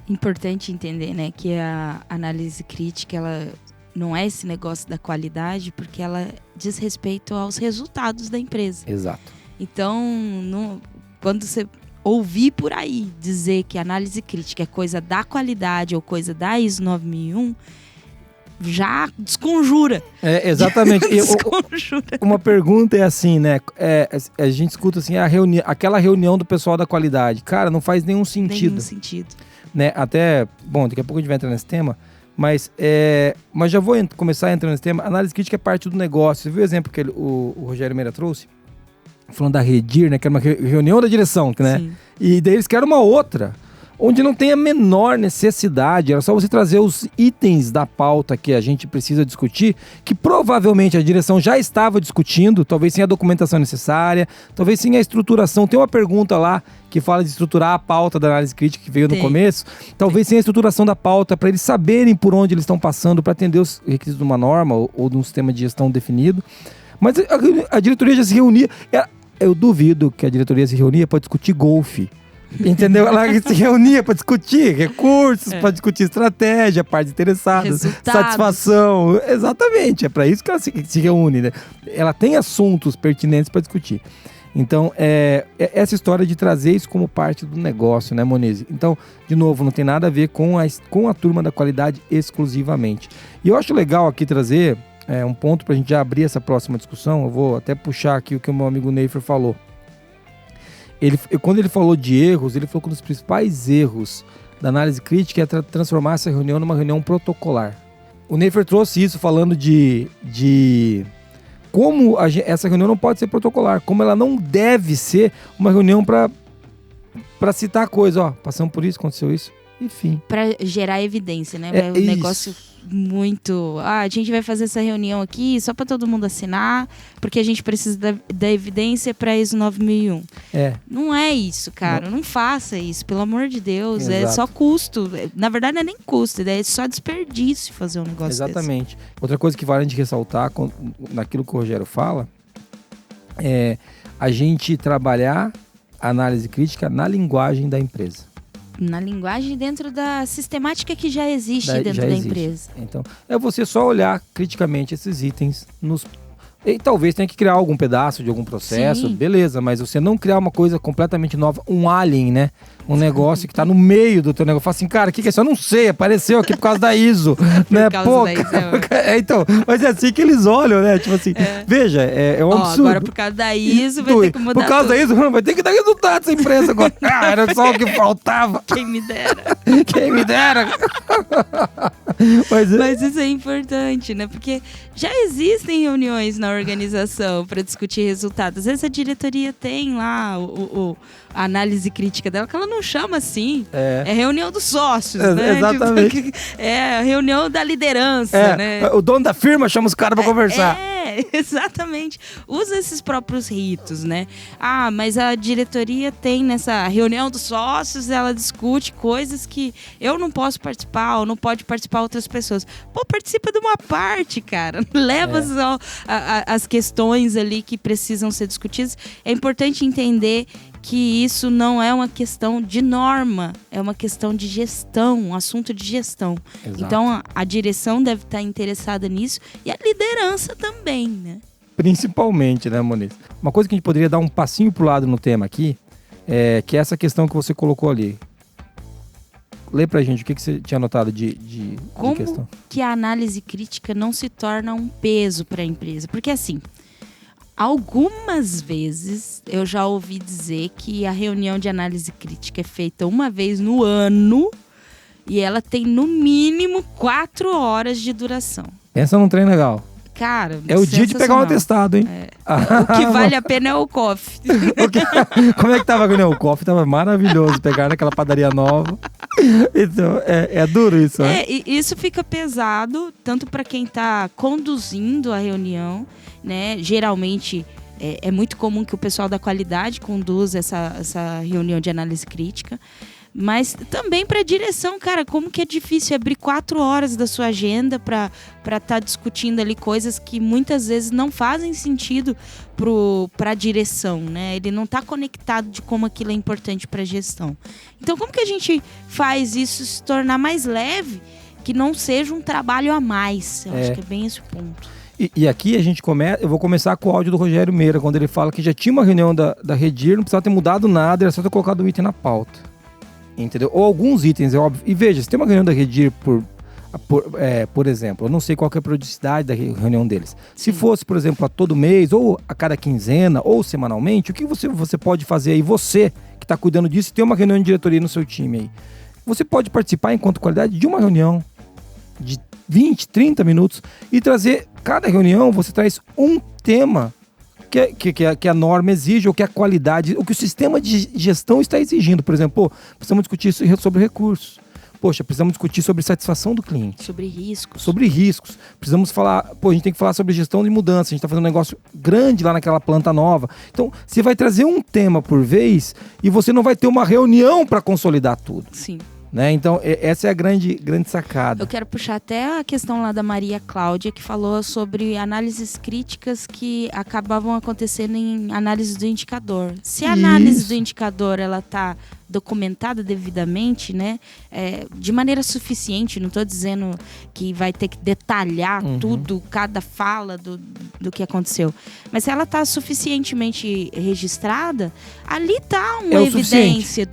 Importante entender, né, que a análise crítica, ela não é esse negócio da qualidade, porque ela diz respeito aos resultados da empresa. Exato. Então, quando você ouvir por aí dizer que análise crítica é coisa da qualidade ou coisa da ISO 9001, já desconjura. Exatamente. Desconjura. Uma pergunta é assim, né? A gente escuta assim, aquela reunião do pessoal da qualidade. Cara, não faz nenhum sentido. Nenhum sentido. Né? Até, bom, daqui a pouco a gente vai entrar nesse tema, mas já vou começar a entrar nesse tema. Análise crítica é parte do negócio. Você viu o exemplo que o Rogério Meira trouxe? Falando da Redir, né? Que era uma reunião da direção, né? Sim. E daí eles querem uma outra, onde não tem a menor necessidade. Era só você trazer os itens da pauta que a gente precisa discutir, que provavelmente a direção já estava discutindo, talvez sem a documentação necessária, talvez sem a estruturação. Tem uma pergunta lá que fala de estruturar a pauta da análise crítica que veio no começo, talvez sem a estruturação da pauta, para eles saberem por onde eles estão passando para atender os requisitos de uma norma ou de um sistema de gestão definido. Mas a diretoria já se reunia. Eu duvido que a diretoria se reunia para discutir golfe, Entendeu? Ela se reunia para discutir recursos, para discutir estratégia, parte interessada, Resultados. satisfação. Exatamente, é para isso que ela se reúne, né? Ela tem assuntos pertinentes para discutir. Então, essa história de trazer isso como parte do negócio, né, Monize? Então, de novo, não tem nada a ver com a turma da qualidade exclusivamente. E eu acho legal aqui trazer um ponto para a gente já abrir essa próxima discussão. Eu vou até puxar aqui o que o meu amigo Neifer falou. Quando ele falou de erros, ele falou que um dos principais erros da análise crítica é transformar essa reunião numa reunião protocolar. O Neifer trouxe isso falando de como essa reunião não pode ser protocolar, como ela não deve ser uma reunião para citar coisa, ó, passamos por isso, aconteceu isso, enfim. Para gerar evidência, né? É um negócio muito... a gente vai fazer essa reunião aqui só para todo mundo assinar, porque a gente precisa da evidência para ISO 9001. Não é isso, cara. Não faça isso, pelo amor de Deus. Exato. É só custo. Na verdade, não é nem custo, é só desperdício fazer um negócio Exatamente. Desse. Outra coisa que vale a gente ressaltar naquilo que o Rogério fala é a gente trabalhar a análise crítica na linguagem da empresa. Na linguagem dentro da sistemática que já existe dentro da empresa. Então, é você só olhar criticamente esses itens e talvez tenha que criar algum pedaço de algum processo, beleza, mas você não criar uma coisa completamente nova, um alien, né? Um negócio que tá no meio do teu negócio. Fala assim, cara, o que é isso? Eu não sei, apareceu aqui por causa da ISO. Né? Causa da ISO. Então, mas é assim que eles olham, né? Tipo assim, veja, é um absurdo. Agora por causa da ISO vai ter que mudar Por causa da ISO, vai ter que dar resultado essa empresa agora. Era só o que faltava. Quem me dera. Quem me dera. Mas isso é importante, né? Porque já existem reuniões na organização para discutir resultados. Às vezes a diretoria tem lá a análise crítica dela, que ela não chama assim. É reunião dos sócios, né? Exatamente. Tipo, é a reunião da liderança, né? O dono da firma chama os caras para conversar. Exatamente. Usa esses próprios ritos, né? Mas a diretoria tem nessa reunião dos sócios, ela discute coisas que eu não posso participar, ou não pode participar outras pessoas. Pô, participa de uma parte, cara. Leva as questões ali que precisam ser discutidas. É importante entender que isso não é uma questão de norma, é uma questão de gestão, um assunto de gestão. Exato. Então, a direção deve estar interessada nisso e a liderança também, né? Principalmente, né, Moniz? Uma coisa que a gente poderia dar um passinho pro lado no tema aqui, que é essa questão que você colocou ali. Lê pra gente o que você tinha anotado de questão. Como que a análise crítica não se torna um peso para a empresa? Porque assim, algumas vezes eu já ouvi dizer que a reunião de análise crítica é feita uma vez no ano e ela tem no mínimo 4 horas de duração. Pensa num trem legal. Cara, é o dia de pegar um atestado, hein? O que vale a pena é o coffee. Como é que tava a reunião? O coffee tava maravilhoso. Pegar naquela padaria nova. Então, é duro isso, né? E isso fica pesado, tanto para quem tá conduzindo a reunião, né? Geralmente, é muito comum que o pessoal da qualidade conduza essa reunião de análise crítica. Mas também para a direção, cara, como que é difícil abrir 4 horas da sua agenda para estar discutindo ali coisas que muitas vezes não fazem sentido para a direção, né? Ele não está conectado de como aquilo é importante para a gestão. Então, como que a gente faz isso se tornar mais leve, que não seja um trabalho a mais? Eu acho que é bem esse o ponto. E aqui eu vou começar com o áudio do Rogério Meira, quando ele fala que já tinha uma reunião da Redir, não precisava ter mudado nada, era só ter colocado o item na pauta. Entendeu? Ou alguns itens, é óbvio. E veja, se tem uma reunião da Redir, por exemplo, eu não sei qual que é a periodicidade da reunião deles. Se fosse, por exemplo, a todo mês, ou a cada quinzena, ou semanalmente, o que você pode fazer aí, você que está cuidando disso, tem uma reunião de diretoria no seu time aí. Você pode participar, enquanto qualidade, de uma reunião de 20, 30 minutos e trazer, cada reunião, você traz um tema que a norma exige, ou que a qualidade, o que o sistema de gestão está exigindo. Por exemplo, precisamos discutir sobre recursos. Poxa, precisamos discutir sobre satisfação do cliente. Sobre riscos. Sobre riscos. Precisamos falar, a gente tem que falar sobre gestão de mudança. A gente está fazendo um negócio grande lá naquela planta nova. Então, você vai trazer um tema por vez e você não vai ter uma reunião para consolidar tudo. Sim. Né? Então, essa é a grande sacada. Eu quero puxar até a questão lá da Maria Cláudia, que falou sobre análises críticas que acabavam acontecendo em análise do indicador. Se a análise do indicador ela tá documentada devidamente, né, de maneira suficiente, não estou dizendo que vai ter que detalhar tudo, cada fala do que aconteceu, mas se ela está suficientemente registrada, ali está uma evidência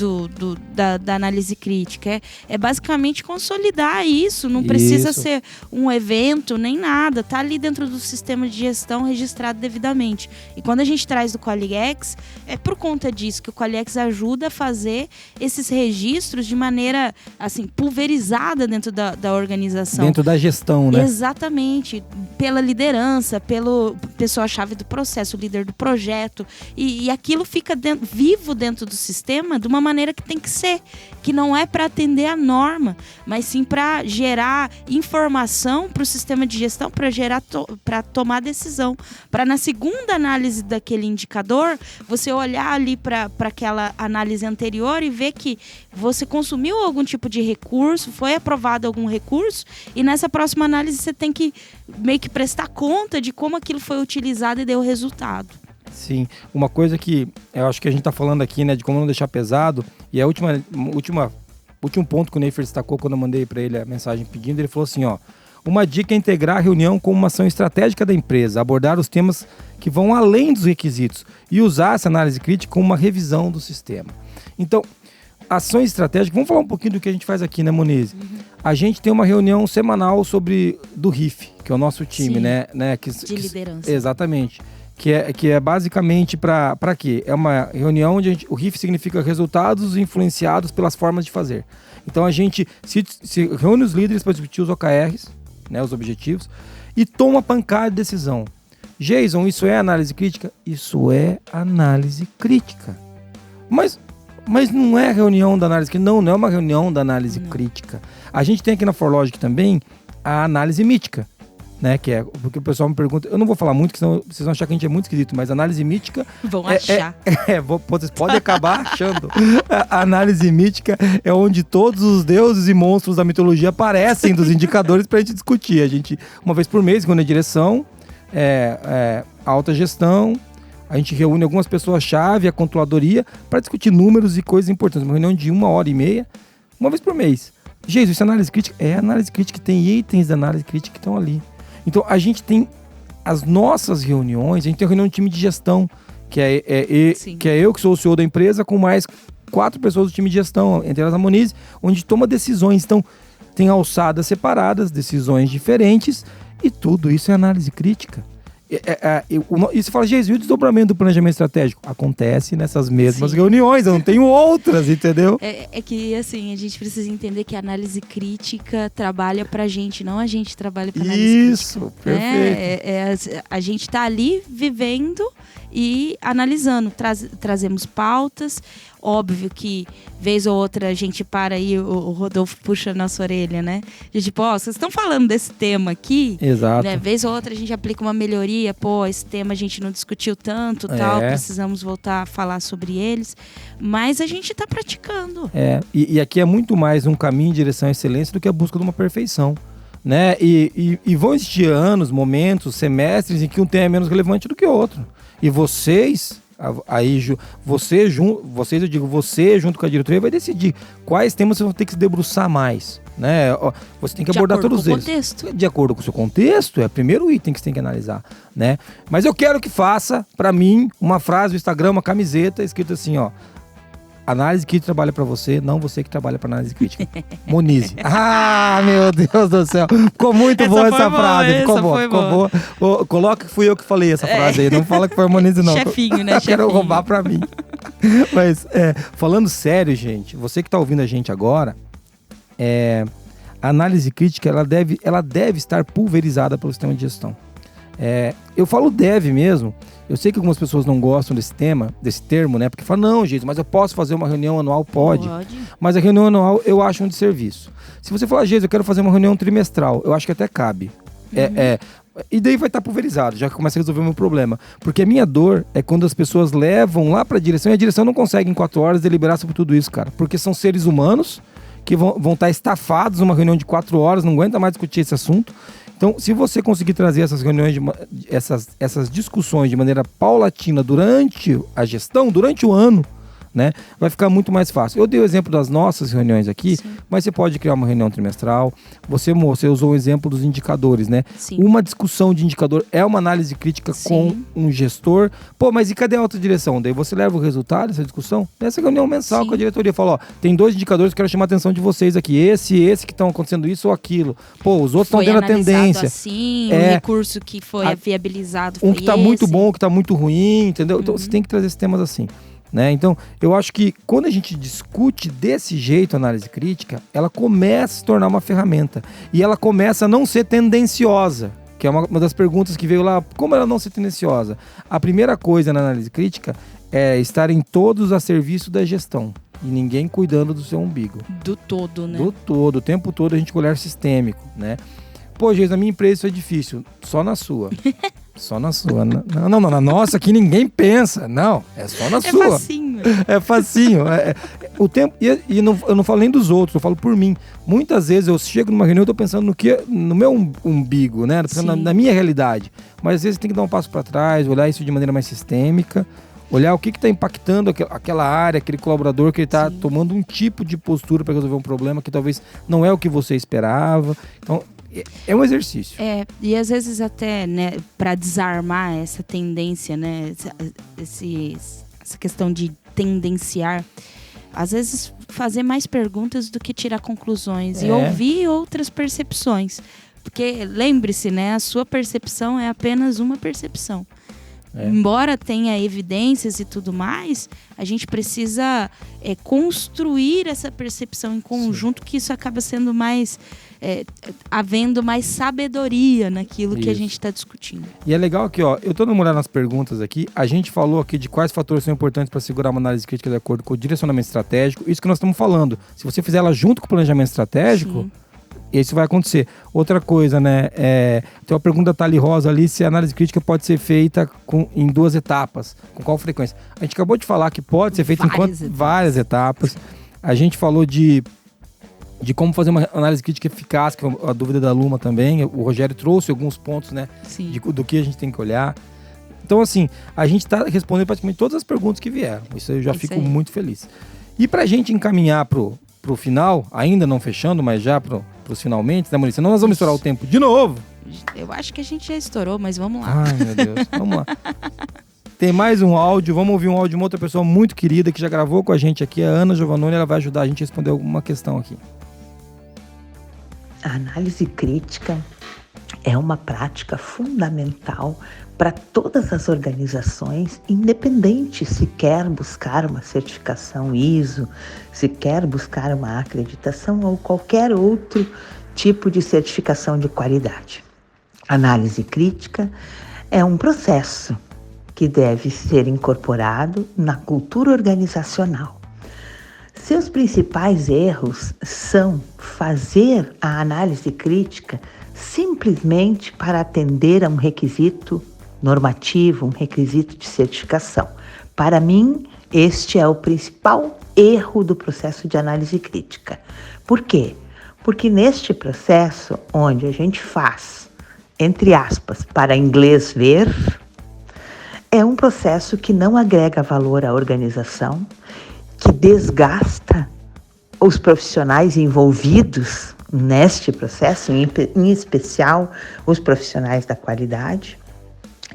da análise crítica. É basicamente consolidar isso, não precisa ser um evento nem nada, está ali dentro do sistema de gestão registrado devidamente. E quando a gente traz do QualiX, é por conta disso que o QualiX ajuda a fazer esses registros de maneira assim, pulverizada dentro da organização. Dentro da gestão, né? Exatamente. Pela liderança, pelo pessoa-chave do processo, o líder do projeto. E aquilo fica vivo dentro do sistema de uma maneira que tem que ser. Que não é para atender a norma, mas sim para gerar informação para o sistema de gestão, para tomar decisão. Para na segunda análise daquele indicador, você olhar ali para aquela análise anterior e ver que você consumiu algum tipo de recurso, foi aprovado algum recurso, e nessa próxima análise você tem que meio que prestar conta de como aquilo foi utilizado e deu resultado. Sim, uma coisa que eu acho que a gente está falando aqui, né, de como não deixar pesado, e a último ponto que o Neifer destacou quando eu mandei para ele a mensagem pedindo, ele falou assim, ó, uma dica é integrar a reunião com uma ação estratégica da empresa, abordar os temas que vão além dos requisitos e usar essa análise crítica como uma revisão do sistema. Então, ações estratégicas, vamos falar um pouquinho do que a gente faz aqui, né, Moniz? A gente tem uma reunião semanal do RIF, que é o nosso time, né? De liderança. Exatamente. Que é basicamente para quê? É uma reunião onde o RIF significa resultados influenciados pelas formas de fazer. Então a gente se reúne os líderes para discutir os OKRs, né, os objetivos, e toma uma pancada de decisão. Jason, isso é análise crítica? Isso é análise crítica. Mas não é reunião da análise crítica. Não é uma reunião da análise crítica. A gente tem aqui na ForLogic também a análise mítica, né? Que é porque o pessoal me pergunta, eu não vou falar muito, senão vocês vão achar que a gente é muito esquisito, mas análise mítica... Vão achar. Vocês podem acabar achando. A análise mítica é onde todos os deuses e monstros da mitologia aparecem dos indicadores pra gente discutir. A gente, uma vez por mês, quando é direção, alta gestão, a gente reúne algumas pessoas-chave, a controladoria, para discutir números e coisas importantes. Uma reunião de 1h30, uma vez por mês. Jesus, isso é análise crítica? É análise crítica, tem itens da análise crítica que estão ali. Então, a gente tem as nossas reuniões, a gente tem a reunião de time de gestão, que é eu, que sou o CEO da empresa, com mais 4 pessoas do time de gestão, entre elas a Moniz, onde toma decisões. Então, tem alçadas separadas, decisões diferentes, e tudo isso é análise crítica. E você fala, Jesus, e o desdobramento do planejamento estratégico? Acontece nessas mesmas reuniões, eu não tenho outras, entendeu? É que, assim, a gente precisa entender que a análise crítica trabalha pra gente, não a gente trabalha pra análise crítica. Isso, perfeito. A gente tá ali vivendo e analisando, trazemos pautas. Óbvio que, vez ou outra, a gente para aí, o Rodolfo puxa a nossa orelha, né? A gente, vocês estão falando desse tema aqui. Exato. Né? Vez ou outra a gente aplica uma melhoria. Esse tema a gente não discutiu tanto, tal. Precisamos voltar a falar sobre eles. Mas a gente está praticando. E aqui é muito mais um caminho em direção à excelência do que a busca de uma perfeição. Né? E vão existir anos, momentos, semestres em que um tema é menos relevante do que o outro. E vocês... Você junto com a diretoria vai decidir quais temas vocês vão ter que se debruçar mais, né? Você tem que abordar todos eles. De acordo com o seu contexto, é o primeiro item que você tem que analisar, né? Mas eu quero que faça, pra mim, uma frase do Instagram, uma camiseta, escrito assim, ó: análise crítica trabalha pra você, não você que trabalha pra análise crítica. Monize. Meu Deus do céu. Ficou muito boa essa frase. Ficou boa. Coloca que fui eu que falei essa frase aí. Não fala que foi a Monize, não. Chefinho, né? Quero roubar pra mim. Mas, falando sério, gente, você que tá ouvindo a gente agora, a análise crítica, ela deve estar pulverizada pelo sistema de gestão. Eu falo deve mesmo. Eu sei que algumas pessoas não gostam desse termo, né? Porque falam, não, gente, mas eu posso fazer uma reunião anual? Pode. Mas a reunião anual eu acho um desserviço. Se você falar, gente, eu quero fazer uma reunião trimestral, eu acho que até cabe. E daí vai estar pulverizado, já que começa a resolver o meu problema. Porque a minha dor é quando as pessoas levam lá para a direção e a direção não consegue em 4 horas deliberar sobre tudo isso, cara. Porque são seres humanos que vão estar estafados numa reunião de 4 horas, não aguenta mais discutir esse assunto. Então, se você conseguir trazer essas reuniões, essas discussões de maneira paulatina durante a gestão, durante o ano, né? Vai ficar muito mais fácil. Eu dei o exemplo das nossas reuniões aqui, Sim. mas você pode criar uma reunião trimestral. Você usou o exemplo dos indicadores, né? Sim. Uma discussão de indicador é uma análise crítica com Sim. um gestor. Pô, mas e cadê a outra direção? Daí você leva o resultado dessa discussão nessa reunião mensal Sim. com a diretoria. Fala, ó, tem 2 indicadores que eu quero chamar a atenção de vocês aqui. Esse que estão acontecendo isso ou aquilo. Pô, os outros estão Foi tendo a analisado tendência. assim, É. o recurso que foi viabilizado foi Um que tá muito esse. bom, um que tá muito ruim, entendeu? Então você tem que trazer esses temas assim, né? Então, eu acho que quando a gente discute desse jeito a análise crítica, ela começa a se tornar uma ferramenta. E ela começa a não ser tendenciosa, que é uma das perguntas que veio lá. Como ela não ser tendenciosa? A primeira coisa na análise crítica é estarem todos a serviço da gestão. E ninguém cuidando do seu umbigo. Do todo, né? Do todo, o tempo todo a gente com olhar sistêmico, né? Pô, gente, na minha empresa isso é difícil. Só na sua. Só na sua. Não, na nossa aqui ninguém pensa. Não, é só na sua. Facinho. É facinho. O tempo, eu não falo nem dos outros, eu falo por mim. Muitas vezes eu chego numa reunião e tô pensando no meu umbigo, né? Tô pensando na minha realidade. Mas às vezes tem que dar um passo para trás, olhar isso de maneira mais sistêmica. Olhar o que está impactando aquela área, aquele colaborador que ele está tomando um tipo de postura para resolver um problema que talvez não é o que você esperava. Então, é um exercício. E às vezes até, né, para desarmar essa tendência, né, essa questão de tendenciar, às vezes fazer mais perguntas do que tirar conclusões e ouvir outras percepções. Porque lembre-se, né, a sua percepção é apenas uma percepção. Embora tenha evidências e tudo mais, a gente precisa construir essa percepção em conjunto, que isso acaba sendo mais... havendo mais sabedoria naquilo que a gente está discutindo. E é legal que, ó, eu tô dando uma olhada nas perguntas aqui, a gente falou aqui de quais fatores são importantes para segurar uma análise crítica de acordo com o direcionamento estratégico, isso que nós estamos falando. Se você fizer ela junto com o planejamento estratégico... Isso vai acontecer. Outra coisa, né? Tem uma pergunta da Thali Rosa ali, se a análise crítica pode ser feita em 2 etapas. Com qual frequência? A gente acabou de falar que pode ser feita em várias etapas. A gente falou de como fazer uma análise crítica eficaz, que é a dúvida da Luma também. O Rogério trouxe alguns pontos, né? Do que a gente tem que olhar. Então, assim, a gente está respondendo praticamente todas as perguntas que vieram. Isso eu já fico muito feliz. E pra gente encaminhar pro final, ainda não fechando, mas já pros finalmente, né, Maurício? Senão nós vamos estourar o tempo de novo. Eu acho que a gente já estourou, mas vamos lá. Ai, meu Deus. Vamos lá. Tem mais um áudio. Vamos ouvir um áudio de uma outra pessoa muito querida que já gravou com a gente aqui, a Ana Giovannoni. Ela vai ajudar a gente a responder alguma questão aqui. A análise crítica é uma prática fundamental para todas as organizações, independente se quer buscar uma certificação ISO, se quer buscar uma acreditação ou qualquer outro tipo de certificação de qualidade. Análise crítica é um processo que deve ser incorporado na cultura organizacional. Seus principais erros são fazer a análise crítica simplesmente para atender a um requisito normativo, um requisito de certificação. Para mim, este é o principal erro do processo de análise crítica. Por quê? Porque neste processo, onde a gente faz, entre aspas, para inglês ver, é um processo que não agrega valor à organização, que desgasta os profissionais envolvidos neste processo, em especial os profissionais da qualidade,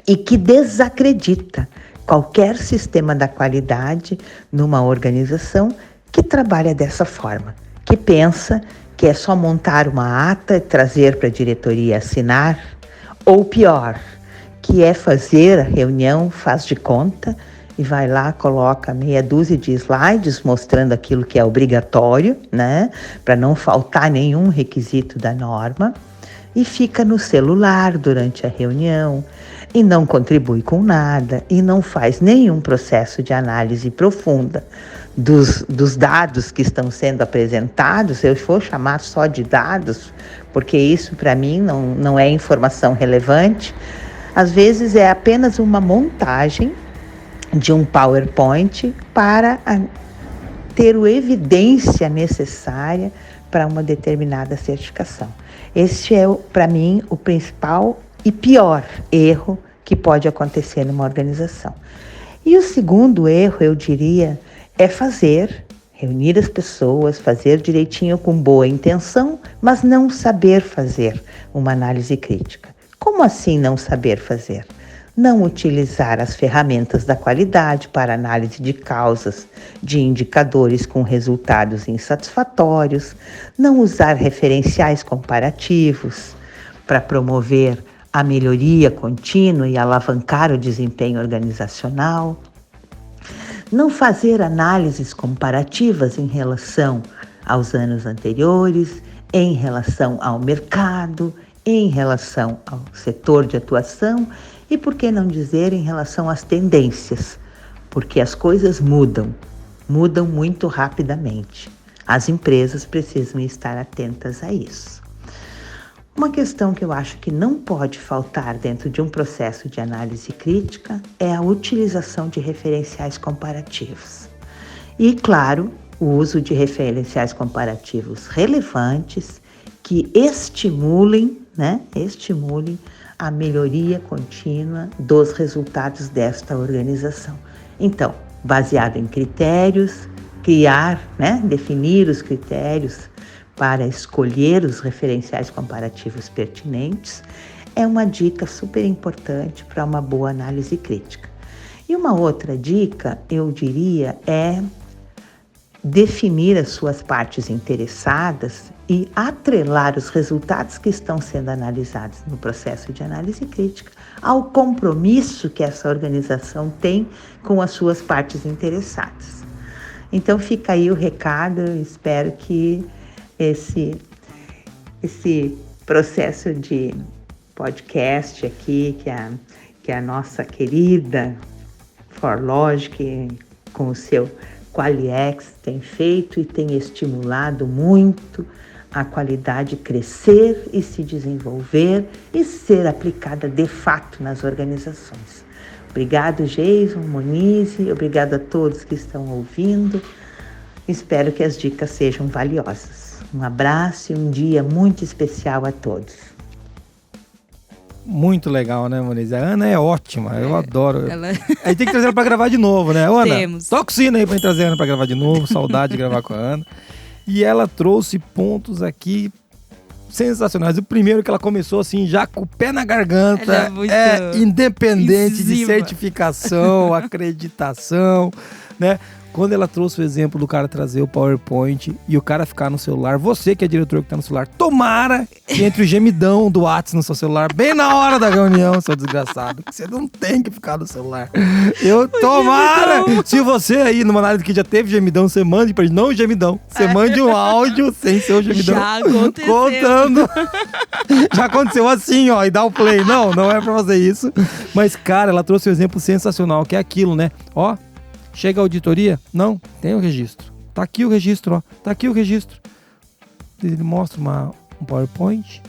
e que desacredita qualquer sistema da qualidade numa organização que trabalha dessa forma, que pensa que é só montar uma ata e trazer para a diretoria assinar, ou pior, que é fazer a reunião, faz de conta e vai lá, coloca meia dúzia de slides mostrando aquilo que é obrigatório, né, para não faltar nenhum requisito da norma, e fica no celular durante a reunião, e não contribui com nada, e não faz nenhum processo de análise profunda dos dados que estão sendo apresentados. Eu vou chamar só de dados, porque isso para mim não é informação relevante. Às vezes é apenas uma montagem de um PowerPoint para ter a evidência necessária para uma determinada certificação. Este é, para mim, o principal e pior erro que pode acontecer numa organização. E o segundo erro, eu diria, é reunir as pessoas, fazer direitinho com boa intenção, mas não saber fazer uma análise crítica. Como assim não saber fazer? Não utilizar as ferramentas da qualidade para análise de causas de indicadores com resultados insatisfatórios, não usar referenciais comparativos para promover a melhoria contínua e alavancar o desempenho organizacional, não fazer análises comparativas em relação aos anos anteriores, em relação ao mercado, em relação ao setor de atuação e, por que não dizer, em relação às tendências, porque as coisas mudam muito rapidamente. As empresas precisam estar atentas a isso. Uma questão que eu acho que não pode faltar dentro de um processo de análise crítica é a utilização de referenciais comparativos. E, claro, o uso de referenciais comparativos relevantes que estimulem a melhoria contínua dos resultados desta organização. Então, baseado em critérios, definir os critérios para escolher os referenciais comparativos pertinentes, é uma dica super importante para uma boa análise crítica. E uma outra dica, eu diria, é definir as suas partes interessadas e atrelar os resultados que estão sendo analisados no processo de análise crítica ao compromisso que essa organização tem com as suas partes interessadas. Então fica aí o recado, eu espero que esse processo de podcast aqui, que a nossa querida ForLogic, com o seu QualiX, tem feito e tem estimulado muito a qualidade crescer e se desenvolver e ser aplicada de fato nas organizações. Obrigado, Jason, Monize, obrigado a todos que estão ouvindo. Espero que as dicas sejam valiosas. Um abraço e um dia muito especial a todos. Muito legal, né, Monize? A Ana é ótima, eu adoro. Ela... Aí tem que trazer ela pra gravar de novo, né, Ana? Temos. Toca o sino aí pra gente trazer a Ana pra gravar de novo, saudade de gravar com a Ana. E ela trouxe pontos aqui sensacionais. O primeiro que ela começou assim, já com o pé na garganta, independente de certificação, acreditação, né? Quando ela trouxe o exemplo do cara trazer o PowerPoint e o cara ficar no celular, você que é diretor que tá no celular, tomara que entre o gemidão do WhatsApp no seu celular, bem na hora da reunião, seu desgraçado, você não tem que ficar no celular. Tomara! Se você aí, numa análise que já teve gemidão, você mande pra gente, não o gemidão, você mande um áudio sem ser o gemidão. Já aconteceu. Contando. Já aconteceu assim, ó, e dá o play. Não é pra fazer isso. Mas, cara, ela trouxe um exemplo sensacional, que é aquilo, né? Ó, chega a auditoria? Não, tem o registro. Tá aqui o registro, ó. Tá aqui o registro. Ele mostra um PowerPoint,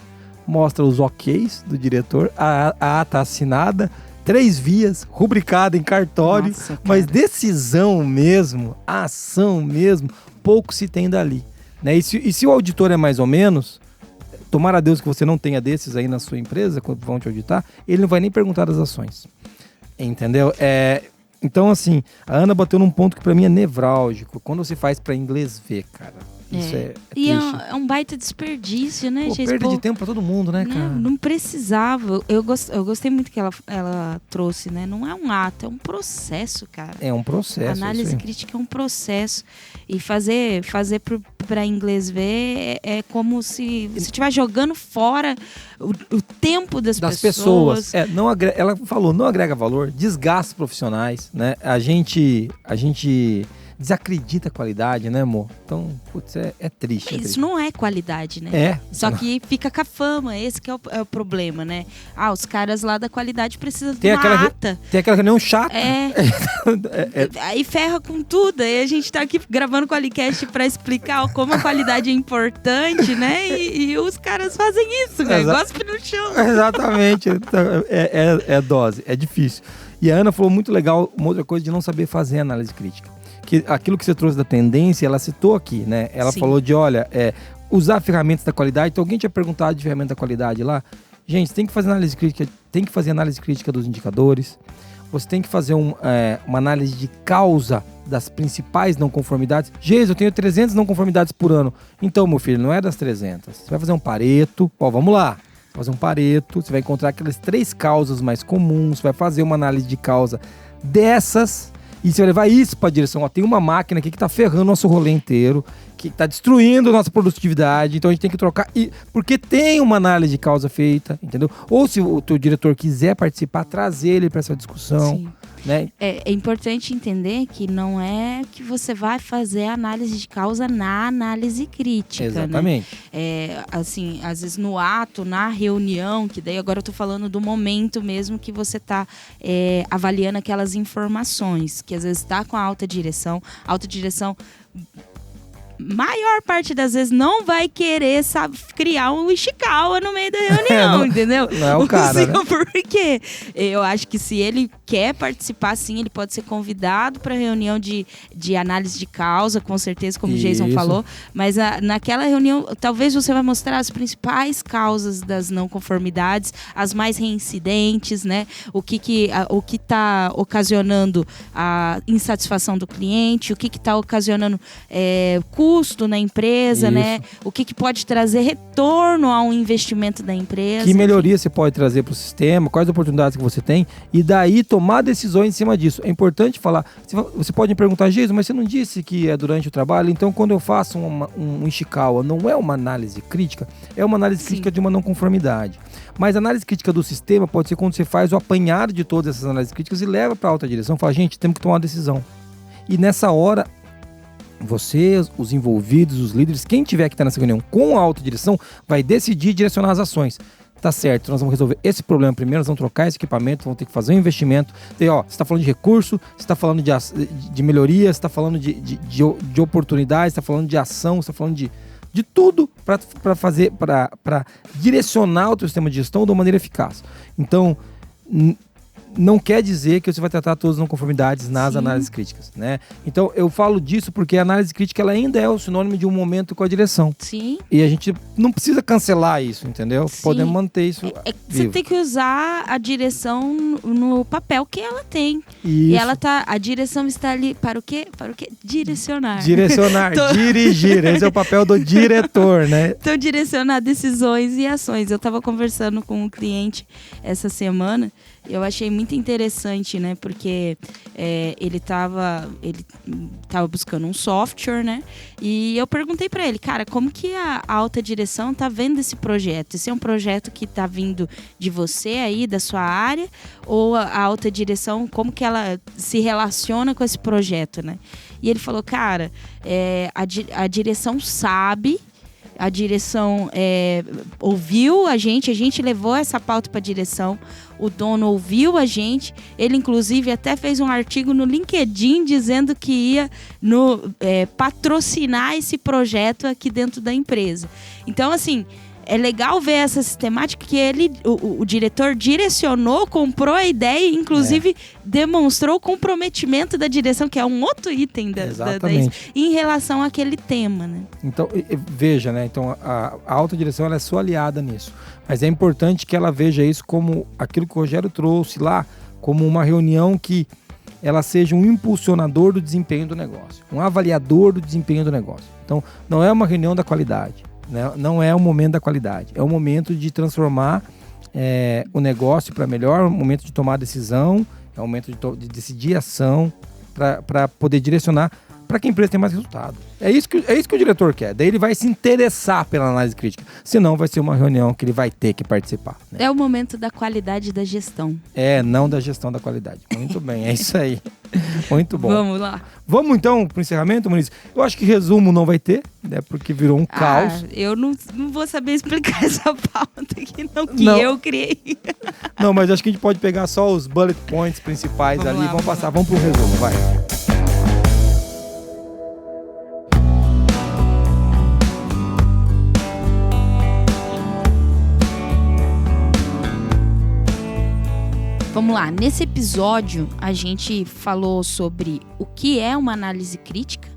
mostra os OKs do diretor, a ata assinada, 3 vias, rubricada em cartório, mas decisão mesmo, a ação mesmo, pouco se tem dali. Né? E se o auditor é mais ou menos, tomara a Deus que você não tenha desses aí na sua empresa, quando vão te auditar, ele não vai nem perguntar das ações. Entendeu? Então, assim, a Ana bateu num ponto que pra mim é nevrálgico. Quando você faz pra inglês ver, cara, isso é e triste. é um baita desperdício, né, gente? Perda de tempo pra todo mundo, né, cara? Não precisava. Eu gostei muito que ela trouxe, né? Não é um ato, é um processo, cara. É um processo. A análise crítica é um processo. E fazer para inglês ver é como se você estiver jogando fora o tempo das pessoas. Ela falou, não agrega valor, desgasta profissionais, né? A gente desacredita a qualidade, né, amor? Então, putz, é triste. Isso não é qualidade, né? Só que fica com a fama, esse que é o problema, né? Os caras lá da qualidade precisam de tem uma ata. Tem aquela reunião chata. Aí ferra com tudo. Aí a gente tá aqui gravando o QualiCast pra explicar como a qualidade é importante, né? E os caras fazem isso, né? Gospe no chão. Exatamente. É dose, é difícil. E a Ana falou muito legal, uma outra coisa de não saber fazer análise crítica. Que aquilo que você trouxe da tendência, ela citou aqui, né? Ela falou de, usar ferramentas da qualidade. Então, alguém tinha perguntado de ferramenta da qualidade lá. Gente, tem que fazer análise crítica dos indicadores. Você tem que fazer uma análise de causa das principais não conformidades. Geis, eu tenho 300 não conformidades por ano. Então, meu filho, não é das 300. Você vai fazer um Pareto. Ó, vamos lá. Fazer um Pareto, você vai encontrar aquelas 3 causas mais comuns, vai fazer uma análise de causa dessas e você vai levar isso para a direção. Ó, tem uma máquina aqui que está ferrando nosso rolê inteiro, que está destruindo nossa produtividade, então a gente tem que trocar, porque tem uma análise de causa feita, entendeu? Ou se o teu diretor quiser participar, trazer ele para essa discussão. Sim. Né? É importante entender que não é que você vai fazer análise de causa na análise crítica. Exatamente. Né? Assim, às vezes no ato, na reunião, que daí agora eu tô falando do momento mesmo que você tá avaliando aquelas informações, que às vezes tá com a alta direção, maior parte das vezes não vai querer, sabe, criar um Ishikawa no meio da reunião, entendeu? Não é o cara, né? Porque eu acho que se ele quer participar, sim, ele pode ser convidado para reunião de análise de causa, com certeza, como o Jason falou, mas naquela reunião, talvez você vai mostrar as principais causas das não conformidades, as mais reincidentes, né? O que está ocasionando a insatisfação do cliente, o que está ocasionando custo na empresa, né? O que pode trazer retorno ao investimento da empresa. Que melhoria você pode trazer para o sistema, quais oportunidades que você tem, e daí tomar decisões em cima disso. É importante falar, você pode me perguntar, Jesus, mas você não disse que é durante o trabalho? Então, quando eu faço um Ishikawa, não é uma análise crítica, é uma análise crítica de uma não conformidade. Mas a análise crítica do sistema pode ser quando você faz o apanhado de todas essas análises críticas e leva para a alta direção, fala, gente, temos que tomar uma decisão. E nessa hora, vocês, os envolvidos, os líderes, quem tiver que estar nessa reunião com a alta direção, vai decidir direcionar as ações. Tá certo, nós vamos resolver esse problema primeiro, nós vamos trocar esse equipamento, vamos ter que fazer um investimento. E, você está falando de recurso, você está falando de melhoria, você está falando de oportunidades, você está falando de ação, você está falando de tudo para fazer, para direcionar o teu sistema de gestão de uma maneira eficaz. Então, não quer dizer que você vai tratar todas as não conformidades nas análises críticas, né? Então, eu falo disso porque a análise crítica ela ainda é o sinônimo de um momento com a direção. Sim. E a gente não precisa cancelar isso, entendeu? Sim. Podemos manter isso vivo. Você tem que usar a direção no papel que ela tem. Isso. E a direção está ali para o quê? Para o quê? Direcionar. Direcionar, dirigir. Esse é o papel do diretor, né? Então, direcionar decisões e ações. Eu estava conversando com um cliente essa semana. Eu achei muito interessante, né? Porque ele tava buscando um software, né? E eu perguntei para ele, cara, como que a alta direção tá vendo esse projeto? Esse é um projeto que tá vindo de você aí, da sua área? Ou a alta direção, como que ela se relaciona com esse projeto, né? E ele falou, cara, a direção sabe... A direção ouviu a gente levou essa pauta para a direção, o dono ouviu a gente, ele inclusive até fez um artigo no LinkedIn dizendo que ia patrocinar esse projeto aqui dentro da empresa. Então, assim, é legal ver essa sistemática que o diretor direcionou, comprou a ideia e, inclusive, demonstrou o comprometimento da direção, que é um outro item em relação àquele tema, né? Então, veja, né? Então, a alta direção ela é sua aliada nisso. Mas é importante que ela veja isso como aquilo que o Rogério trouxe lá, como uma reunião que ela seja um impulsionador do desempenho do negócio, um avaliador do desempenho do negócio. Então, não é uma reunião da qualidade. Não é o momento da qualidade, é o momento de transformar o negócio para melhor, é o momento de tomar decisão, é o momento de decidir ação para poder direcionar para que a empresa tenha mais resultado. É isso que o diretor quer. Daí ele vai se interessar pela análise crítica. Senão vai ser uma reunião que ele vai ter que participar. Né? É o momento da qualidade da gestão. Não da gestão da qualidade. Muito bem, é isso aí. Muito bom. Vamos lá. Vamos então pro encerramento, Moniz? Eu acho que resumo não vai ter, né? Porque virou um caos. Eu não vou saber explicar essa pauta aqui, eu criei. Não, mas acho que a gente pode pegar só os bullet points principais ali. Vamos passar, vamos pro resumo, vai. Vamos lá, nesse episódio a gente falou sobre o que é uma análise crítica,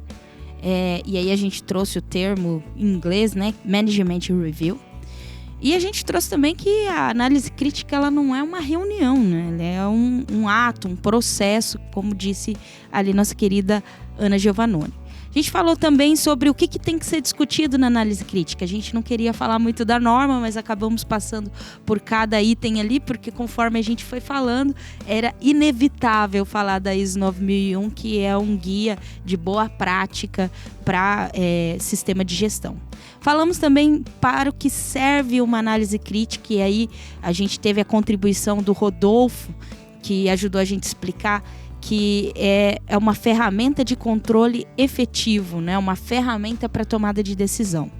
e aí a gente trouxe o termo em inglês, né, Management Review, E a gente trouxe também que a análise crítica ela não é uma reunião, né? Ela é um ato, um processo, como disse ali nossa querida Ana Giovannoni. A gente falou também sobre o que tem que ser discutido na análise crítica. A gente não queria falar muito da norma, mas acabamos passando por cada item ali, porque conforme a gente foi falando, era inevitável falar da ISO 9001, que é um guia de boa prática para sistema de gestão. Falamos também para o que serve uma análise crítica, e aí a gente teve a contribuição do Rodolfo, que ajudou a gente a explicar que é uma ferramenta de controle efetivo, né? Uma ferramenta para tomada de decisão.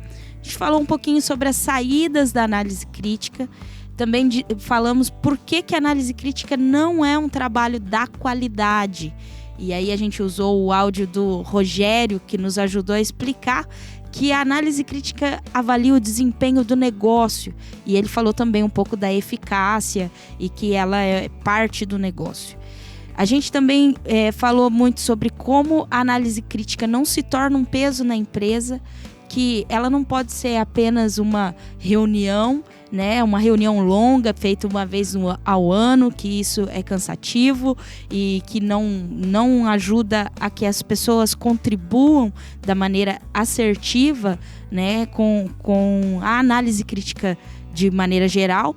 A gente falou um pouquinho sobre as saídas da análise crítica, também falamos por que a análise crítica não é um trabalho da qualidade. E aí a gente usou o áudio do Rogério, que nos ajudou a explicar que a análise crítica avalia o desempenho do negócio. E ele falou também um pouco da eficácia e que ela é parte do negócio. A gente também falou muito sobre como a análise crítica não se torna um peso na empresa, que ela não pode ser apenas uma reunião, né? Uma reunião longa, feita uma vez ao ano, que isso é cansativo e que não ajuda a que as pessoas contribuam da maneira assertiva, né? Com a análise crítica de maneira geral,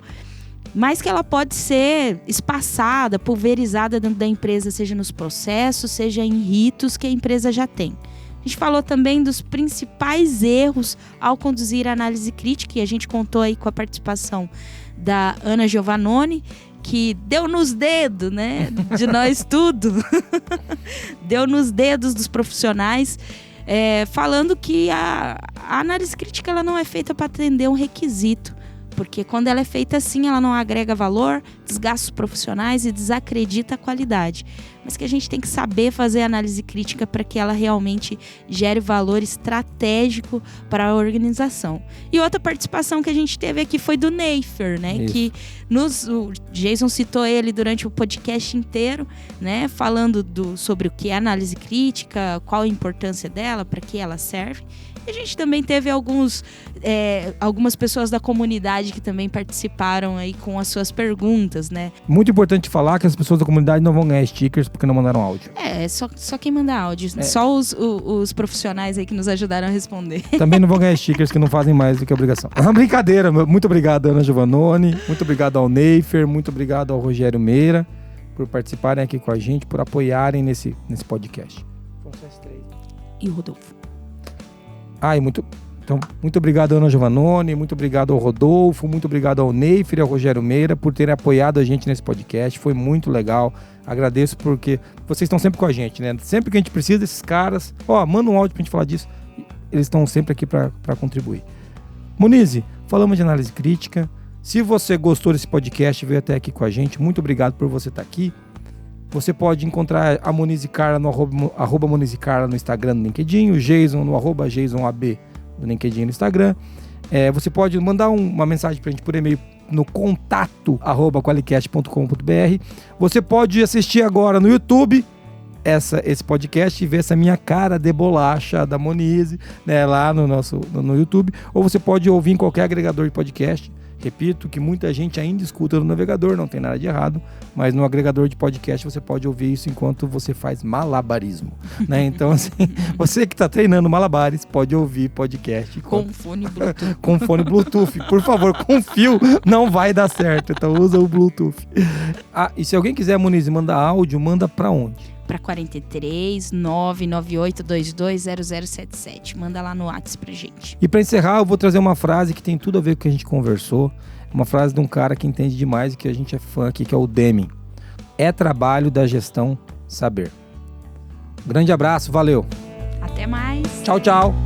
mas que ela pode ser espaçada, pulverizada dentro da empresa, seja nos processos, seja em ritos que a empresa já tem. A gente falou também dos principais erros ao conduzir a análise crítica, e a gente contou aí com a participação da Ana Giovannoni, que deu nos dedos, né, de nós tudo. Deu nos dedos dos profissionais, falando que a análise crítica ela não é feita para atender um requisito. Porque quando ela é feita assim, ela não agrega valor, desgasta os profissionais e desacredita a qualidade. Mas que a gente tem que saber fazer análise crítica para que ela realmente gere valor estratégico para a organização. E outra participação que a gente teve aqui foi do Neifer, né? Isso. Que o Jason citou ele durante o podcast inteiro, né? Falando sobre o que é análise crítica, qual a importância dela, para que ela serve. E a gente também teve algumas pessoas da comunidade que também participaram aí com as suas perguntas, né? Muito importante falar que as pessoas da comunidade não vão ganhar stickers porque não mandaram áudio. Só quem manda áudio. Só os profissionais aí que nos ajudaram a responder. Também não vão ganhar stickers que não fazem mais do que obrigação. É uma brincadeira. Muito obrigado, Ana Giovannoni. Muito obrigado ao Neifer. Muito obrigado ao Rogério Meira por participarem aqui com a gente, por apoiarem nesse podcast. E o Rodolfo. Muito obrigado, Ana Giovannoni, muito obrigado ao Rodolfo, muito obrigado ao Neifer e ao Rogério Meira por terem apoiado a gente nesse podcast. Foi muito legal. Agradeço porque vocês estão sempre com a gente, né? Sempre que a gente precisa desses caras, manda um áudio pra gente falar disso. Eles estão sempre aqui para contribuir. Monize, falamos de análise crítica. Se você gostou desse podcast e veio até aqui com a gente, muito obrigado por você estar aqui. Você pode encontrar a Monize Carla no arroba Monize Carla no Instagram, no LinkedIn, o Jason no arroba JasonAB no LinkedIn e no Instagram. Você pode mandar uma mensagem pra gente por e-mail no contato@qualicast.com.br. Você pode assistir agora no YouTube esse podcast e ver essa minha cara de bolacha da Monize, né, lá no YouTube. Ou você pode ouvir em qualquer agregador de podcast. Repito que muita gente ainda escuta no navegador, não tem nada de errado, mas no agregador de podcast você pode ouvir isso enquanto você faz malabarismo, né? Então, assim, você que está treinando malabares pode ouvir podcast com fone Bluetooth. Com fone Bluetooth. Por favor, com fio não vai dar certo, então usa o Bluetooth. E se alguém quiser, Monize, mandar áudio, manda para onde? Para 43 998 220077. Manda lá no WhatsApp pra gente. E para encerrar, eu vou trazer uma frase que tem tudo a ver com o que a gente conversou. Uma frase de um cara que entende demais e que a gente é fã aqui, que é o Deming. É trabalho da gestão saber. Grande abraço, valeu. Até mais. Tchau, tchau.